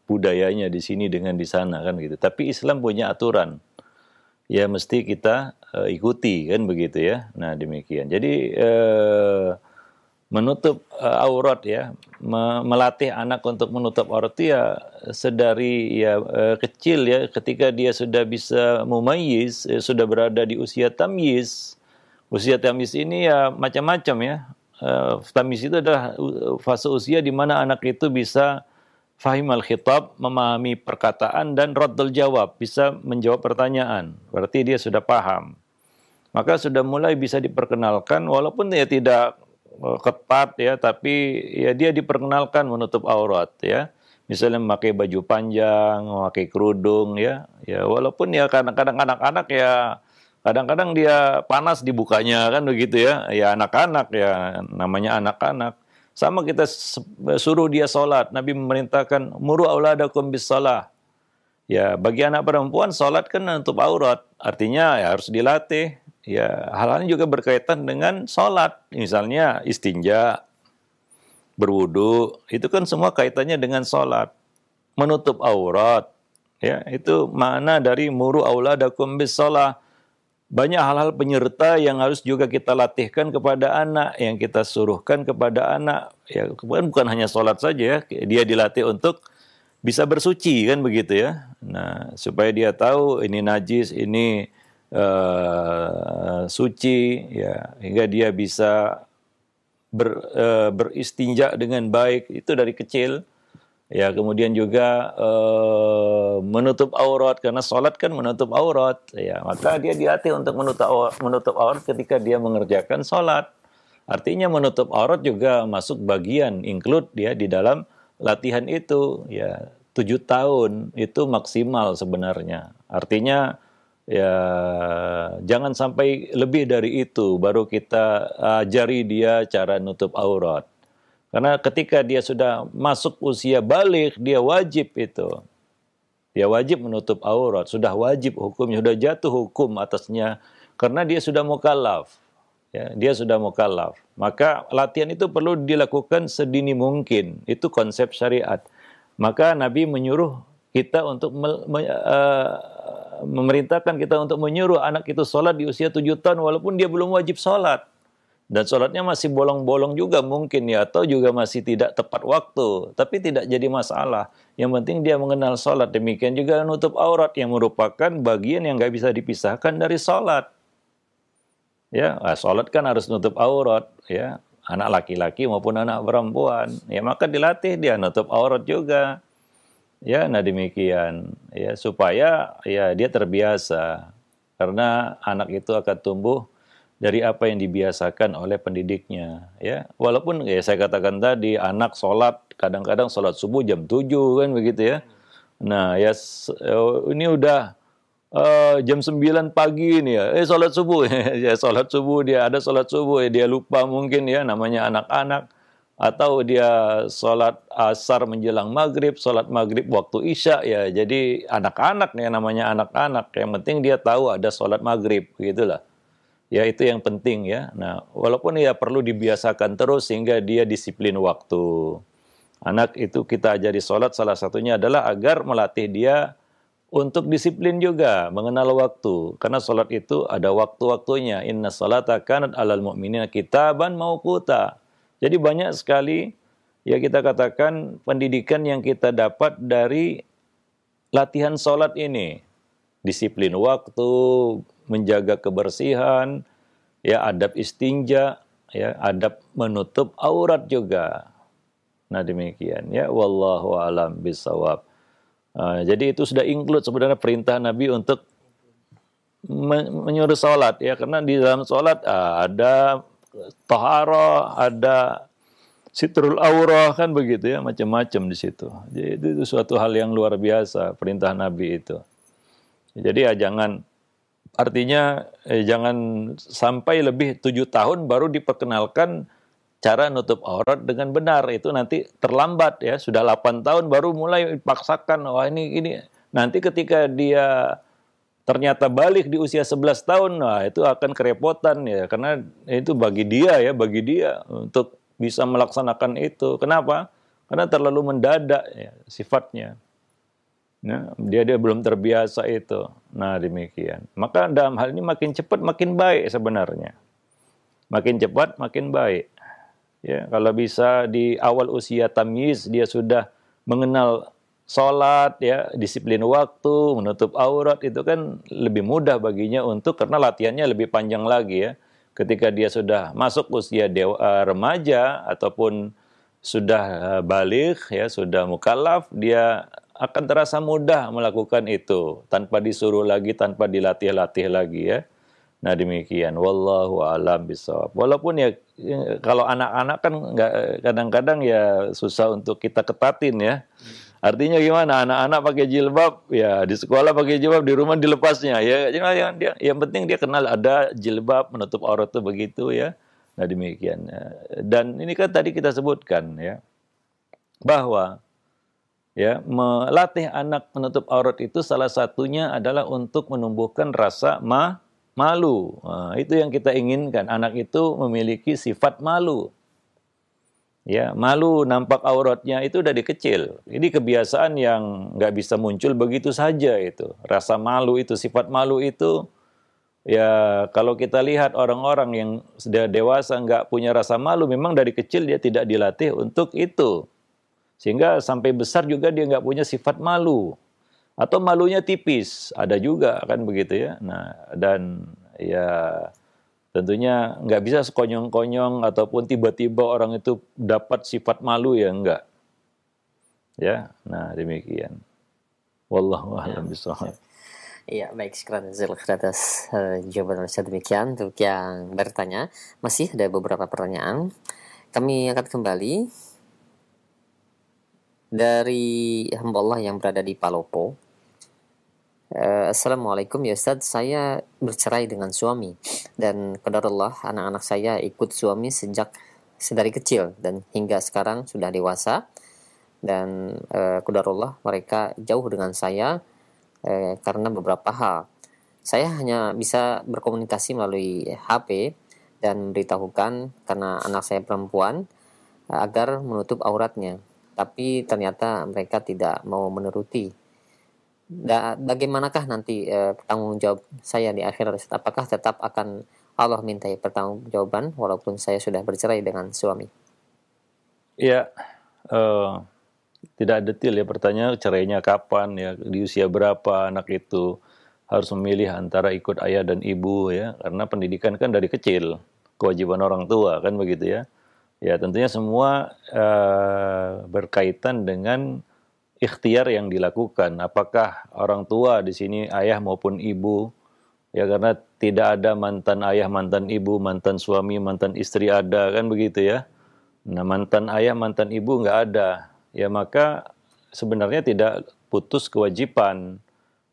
budayanya di sini dengan di sana kan gitu. Tapi Islam punya aturan. Ya mesti kita ikuti kan begitu ya. Nah demikian. Jadi menutup aurat ya, melatih anak untuk menutup aurat itu ya sedari ya kecil ya, ketika dia sudah bisa mumayyiz, sudah berada di usia tamyiz. Usia tamyiz ini ya macam-macam ya. Tamyiz itu adalah fase usia di mana anak itu bisa fahim al-khitab, memahami perkataan, dan raddul jawab, bisa menjawab pertanyaan. Berarti dia sudah paham. Maka sudah mulai bisa diperkenalkan, walaupun ya tidak ketat ya, tapi ya dia diperkenalkan menutup aurat ya. Misalnya memakai baju panjang, memakai kerudung ya. Ya walaupun ya kadang-kadang anak-anak ya kadang-kadang dia panas dibukanya kan begitu ya. Ya anak-anak ya namanya anak-anak. Sama kita suruh dia sholat. Nabi memerintahkan muru auladakum bis shalah. Ya bagi anak perempuan sholat kan menutup aurat. Artinya ya harus dilatih. Ya, hal-hal ini juga berkaitan dengan sholat. Misalnya istinja, berwudu, itu kan semua kaitannya dengan sholat. Menutup aurat, ya itu makna dari muru auladakum bis shalah. Banyak hal-hal penyerta yang harus juga kita latihkan kepada anak, yang kita suruhkan kepada anak. Ya, bukan hanya sholat saja ya, dia dilatih untuk bisa bersuci kan begitu ya. Nah, supaya dia tahu ini najis, ini suci ya, hingga dia bisa beristinja dengan baik itu dari kecil ya. Kemudian juga menutup aurat, karena sholat kan menutup aurat ya, maka dia dilatih untuk menutup aurat ketika dia mengerjakan sholat. Artinya menutup aurat juga masuk bagian include dia di dalam latihan itu ya. 7 tahun itu maksimal sebenarnya. Artinya ya jangan sampai lebih dari itu baru kita ajari dia cara nutup aurat. Karena ketika dia sudah masuk usia balik, dia wajib itu. Dia wajib menutup aurat, sudah wajib hukumnya, sudah jatuh hukum atasnya karena dia sudah mukallaf. Ya, dia sudah mukallaf. Maka latihan itu perlu dilakukan sedini mungkin. Itu konsep syariat. Maka Nabi menyuruh kita untuk memerintahkan kita untuk menyuruh anak itu sholat di usia 7 tahun walaupun dia belum wajib sholat. Dan sholatnya masih bolong-bolong juga mungkin ya, atau juga masih tidak tepat waktu. Tapi tidak jadi masalah. Yang penting dia mengenal sholat. Demikian juga nutup aurat yang merupakan bagian yang nggak bisa dipisahkan dari sholat. Ya, sholat kan harus nutup aurat ya. Anak laki-laki maupun anak perempuan. Ya maka dilatih dia nutup aurat juga. Ya, nah demikian ya, supaya ya dia terbiasa, karena anak itu akan tumbuh dari apa yang dibiasakan oleh pendidiknya ya. Walaupun ya saya katakan tadi anak sholat kadang-kadang sholat subuh jam 7 kan begitu ya. Nah ya ini udah jam 9 pagi ini ya, sholat subuh ya, sholat subuh, dia ada sholat subuh ya, dia lupa mungkin ya, namanya anak-anak. Atau dia sholat asar menjelang maghrib, sholat maghrib waktu isya ya. Jadi anak-anak nih, namanya anak-anak. Yang penting dia tahu ada sholat maghrib, gitulah. Ya itu yang penting ya. Nah walaupun ya perlu dibiasakan terus sehingga dia disiplin waktu. Anak itu kita ajari sholat salah satunya adalah agar melatih dia untuk disiplin juga, mengenal waktu. Karena sholat itu ada waktu-waktunya. Inna sholata kanat alal mu'minina kitaban mauquta. Jadi banyak sekali ya kita katakan pendidikan yang kita dapat dari latihan sholat ini. Disiplin waktu, menjaga kebersihan, ya adab istinja, ya adab menutup aurat juga. Nah demikian ya, wallahu a'lam bishawab. Jadi itu sudah include sebenarnya perintah Nabi untuk menyuruh sholat ya, karena di dalam sholat ada taharah, ada sitrul aurah kan begitu ya, macam-macam di situ. Jadi itu suatu hal yang luar biasa perintah Nabi itu. Jadi ya jangan, artinya jangan sampai lebih 7 tahun baru diperkenalkan cara nutup aurat dengan benar. Itu nanti terlambat ya, sudah 8 tahun baru mulai dipaksakan. Wah ini nanti ketika dia ternyata balik di usia 11 tahun, nah itu akan kerepotan ya, karena itu bagi dia untuk bisa melaksanakan itu. Kenapa? Karena terlalu mendadak ya, sifatnya. Nah, dia belum terbiasa itu. Nah, demikian. Maka dalam hal ini makin cepat makin baik sebenarnya. Makin cepat makin baik. Ya, kalau bisa di awal usia tamyiz dia sudah mengenal sholat, ya, disiplin waktu, menutup aurat, itu kan lebih mudah baginya untuk, karena latihannya lebih panjang lagi ya. Ketika dia sudah masuk usia remaja ataupun sudah baligh, ya, sudah mukallaf, dia akan terasa mudah melakukan itu tanpa disuruh lagi, tanpa dilatih-latih lagi, ya. Nah, demikian. Wallahu a'lam bishawab. Walaupun ya kalau anak-anak kan nggak, kadang-kadang ya susah untuk kita ketatin, ya. Artinya gimana? Anak-anak pakai jilbab, ya di sekolah pakai jilbab, di rumah dilepasnya, ya. Jadi yang penting dia kenal ada jilbab menutup aurat itu begitu, ya. Nah, demikian. Dan ini kan tadi kita sebutkan, ya, bahwa ya melatih anak menutup aurat itu salah satunya adalah untuk menumbuhkan rasa malu. Nah, itu yang kita inginkan, anak itu memiliki sifat malu. Ya, malu nampak auratnya itu dari kecil. Ini kebiasaan yang nggak bisa muncul begitu saja itu. Rasa malu itu, sifat malu itu, ya kalau kita lihat orang-orang yang sudah dewasa nggak punya rasa malu, memang dari kecil dia tidak dilatih untuk itu. Sehingga sampai besar juga dia nggak punya sifat malu. Atau malunya tipis, ada juga kan begitu, ya. Nah, dan ya tentunya nggak bisa sekonyong-konyong ataupun tiba-tiba orang itu dapat sifat malu, ya enggak. Ya, nah demikian. Wallahu a'lam bishawab. Iya, baik, sekarang atas jawaban saya demikian. Untuk yang bertanya, masih ada beberapa pertanyaan. Kami akan kembali dari hamba Allah yang berada di Palopo. Assalamualaikum ya Ustadz, saya bercerai dengan suami dan qadarullah anak-anak saya ikut suami sejak sedari kecil dan hingga sekarang sudah dewasa, dan qadarullah mereka jauh dengan saya karena beberapa hal. Saya hanya bisa berkomunikasi melalui HP dan memberitahukan karena anak saya perempuan agar menutup auratnya, tapi ternyata mereka tidak mau menuruti. Bagaimanakah nanti tanggung jawab saya di akhirat? Apakah tetap akan Allah mintai pertanggungjawaban walaupun saya sudah bercerai dengan suami? Ya, tidak detail ya pertanyaan, cerainya kapan, ya, di usia berapa anak itu harus memilih antara ikut ayah dan ibu, ya, karena pendidikan kan dari kecil, kewajiban orang tua kan begitu, ya. Ya, tentunya semua berkaitan dengan ikhtiar yang dilakukan. Apakah orang tua di sini ayah maupun ibu, ya, karena tidak ada mantan ayah, mantan ibu, mantan suami, mantan istri ada kan begitu, ya. Nah, mantan ayah, mantan ibu nggak ada, ya, maka sebenarnya tidak putus kewajiban.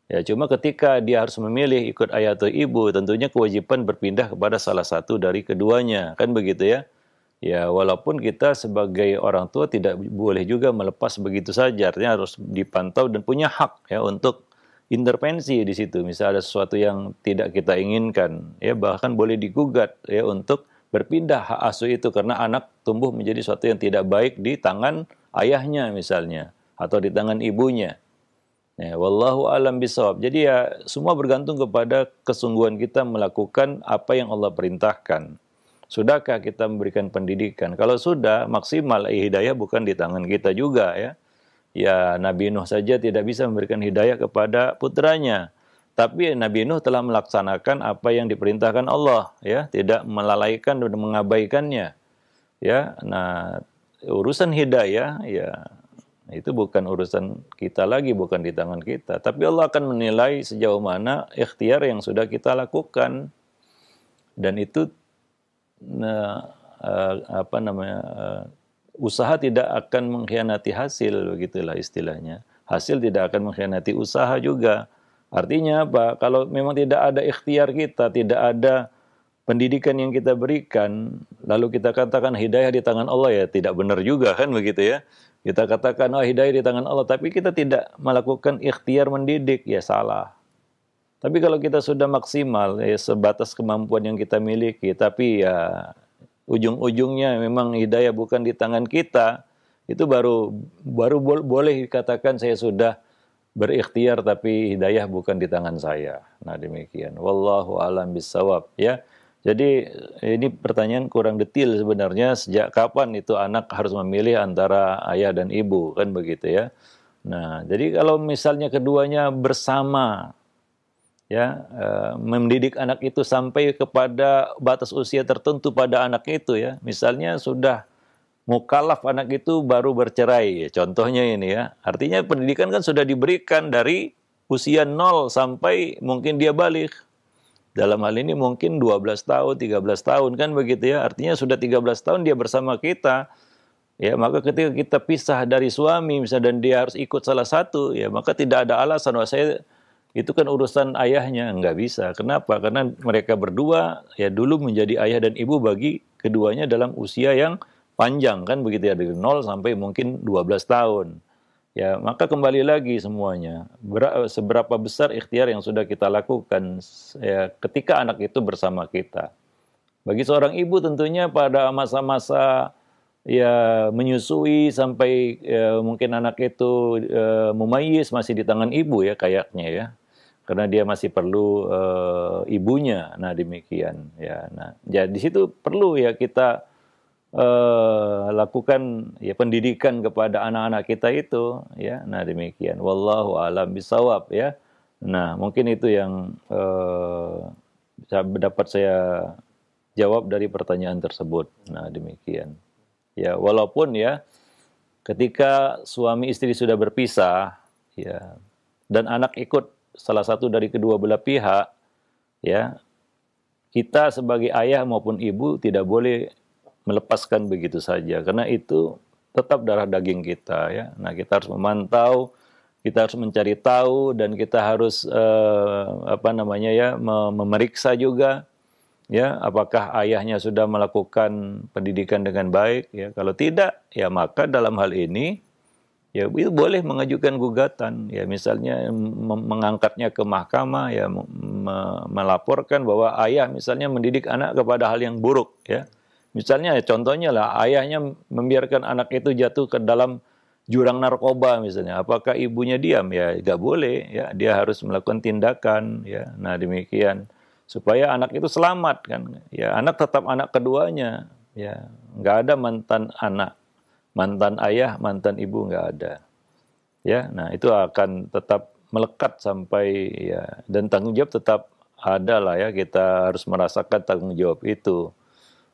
Ya, cuma ketika dia harus memilih ikut ayah atau ibu, tentunya kewajiban berpindah kepada salah satu dari keduanya, kan begitu, ya. Ya, walaupun kita sebagai orang tua tidak boleh juga melepas begitu saja, artinya harus dipantau dan punya hak, ya, untuk intervensi di situ. Misal ada sesuatu yang tidak kita inginkan, ya, bahkan boleh digugat, ya, untuk berpindah hak asuh itu karena anak tumbuh menjadi sesuatu yang tidak baik di tangan ayahnya misalnya atau di tangan ibunya. Ya, wallahu a'lam bishawab. Jadi ya semua bergantung kepada kesungguhan kita melakukan apa yang Allah perintahkan. Sudahkah kita memberikan pendidikan? Kalau sudah, maksimal, hidayah bukan di tangan kita juga, ya. Ya, Nabi Nuh saja tidak bisa memberikan hidayah kepada putranya. Tapi Nabi Nuh telah melaksanakan apa yang diperintahkan Allah, ya, tidak melalaikan dan mengabaikannya. Ya, nah, urusan hidayah, ya, itu bukan urusan kita lagi, bukan di tangan kita. Tapi Allah akan menilai sejauh mana ikhtiar yang sudah kita lakukan. Dan itu usaha tidak akan mengkhianati hasil, begitulah istilahnya. Hasil tidak akan mengkhianati usaha juga. Artinya apa? Kalau memang tidak ada ikhtiar kita, tidak ada pendidikan yang kita berikan, lalu kita katakan hidayah di tangan Allah, ya tidak benar juga kan begitu, ya. Kita katakan hidayah di tangan Allah, tapi kita tidak melakukan ikhtiar mendidik, ya salah. Tapi kalau kita sudah maksimal, ya sebatas kemampuan yang kita miliki, tapi ya ujung-ujungnya memang hidayah bukan di tangan kita, itu baru boleh dikatakan saya sudah berikhtiar tapi hidayah bukan di tangan saya. Nah, demikian. Wallahu a'lam bishawab, ya. Jadi ini pertanyaan kurang detail sebenarnya, sejak kapan itu anak harus memilih antara ayah dan ibu, kan begitu, ya. Nah, jadi kalau misalnya keduanya bersama, ya, mendidik anak itu sampai kepada batas usia tertentu pada anak itu ya. Misalnya sudah mukallaf anak itu baru bercerai, ya, contohnya ini ya. Artinya pendidikan kan sudah diberikan dari usia 0 sampai mungkin dia balik. Dalam hal ini mungkin 12 tahun, 13 tahun kan begitu ya. Artinya sudah 13 tahun dia bersama kita. Ya, maka ketika kita pisah dari suami misalnya dan dia harus ikut salah satu, ya maka tidak ada alasan wah saya itu kan urusan ayahnya, nggak bisa. Kenapa? Karena mereka berdua ya dulu menjadi ayah dan ibu bagi keduanya dalam usia yang panjang kan begitu ya dari 0 sampai mungkin 12 tahun. Ya, maka kembali lagi semuanya. Seberapa besar ikhtiar yang sudah kita lakukan ya, ketika anak itu bersama kita. Bagi seorang ibu tentunya pada masa-masa ya menyusui sampai ya, mungkin anak itu mumayyiz masih di tangan ibu ya kayaknya ya. Karena dia masih perlu ibunya. Nah, demikian ya. Nah, jadi di situ perlu ya kita lakukan ya pendidikan kepada anak-anak kita itu ya. Nah, demikian. Wallahu a'lam bishawab ya. Nah, mungkin itu yang dapat saya jawab dari pertanyaan tersebut. Nah, demikian. Ya, walaupun ya ketika suami istri sudah berpisah ya dan anak ikut salah satu dari kedua belah pihak ya, kita sebagai ayah maupun ibu tidak boleh melepaskan begitu saja karena itu tetap darah daging kita ya. Nah, kita harus memantau, kita harus mencari tahu dan kita harus memeriksa juga ya apakah ayahnya sudah melakukan pendidikan dengan baik ya. Kalau tidak ya maka dalam hal ini ya itu boleh mengajukan gugatan ya, misalnya mengangkatnya ke mahkamah ya, melaporkan bahwa ayah misalnya mendidik anak kepada hal yang buruk ya. Misalnya contohnya lah ayahnya membiarkan anak itu jatuh ke dalam jurang narkoba misalnya. Apakah ibunya diam? Ya nggak boleh ya, dia harus melakukan tindakan ya. Nah, demikian supaya anak itu selamat kan. Ya, anak tetap anak keduanya ya. Nggak ada mantan anak, mantan ayah, mantan ibu nggak ada. Ya, nah itu akan tetap melekat sampai ya, dan tanggung jawab tetap ada lah ya, kita harus merasakan tanggung jawab itu.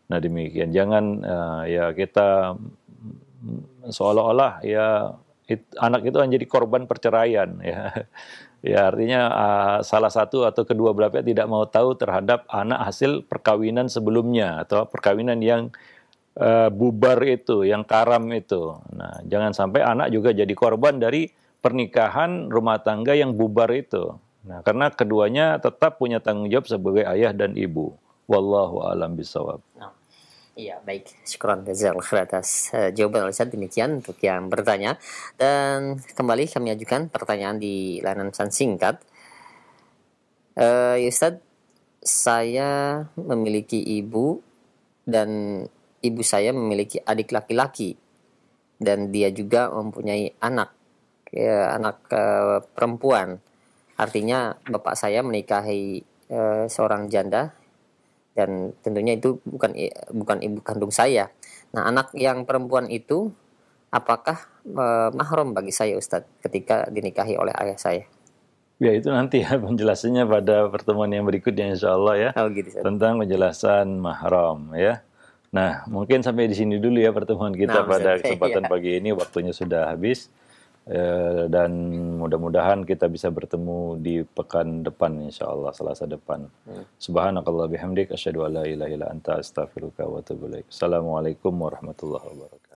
Nah, demikian. Jangan ya kita seolah-olah ya anak itu menjadi korban perceraian ya. Ya artinya salah satu atau kedua belah pihak tidak mau tahu terhadap anak hasil perkawinan sebelumnya atau perkawinan yang bubar itu, yang karam itu. Nah, jangan sampai anak juga jadi korban dari pernikahan rumah tangga yang bubar itu. Nah, karena keduanya tetap punya tanggung jawab sebagai ayah dan ibu. Wallahu a'lam bishawab. Iya, baik. Syukran jazakallahu khair atas jawaban Ustaz. Demikian untuk yang bertanya. Dan kembali kami ajukan pertanyaan di layanan pesan singkat. Ya Ustaz, saya memiliki ibu dan ibu saya memiliki adik laki-laki dan dia juga mempunyai anak perempuan. Artinya bapak saya menikahi seorang janda dan tentunya itu bukan ibu kandung saya. Nah, anak yang perempuan itu apakah mahram bagi saya Ustadz ketika dinikahi oleh ayah saya? Ya, itu nanti ya penjelasannya pada pertemuan yang berikutnya insya Allah ya. Oh, gitu, Ustadz. Tentang penjelasan mahram ya. Nah, mungkin sampai di sini dulu ya pertemuan kita pada kesempatan pagi ini, waktunya sudah habis. Dan mudah-mudahan kita bisa bertemu di pekan depan insyaallah, Selasa depan. Subhanakallah bihamdik asyhadu an la ilaha illa anta astaghfiruka wa atubu ilaik. Assalamualaikum warahmatullahi wabarakatuh.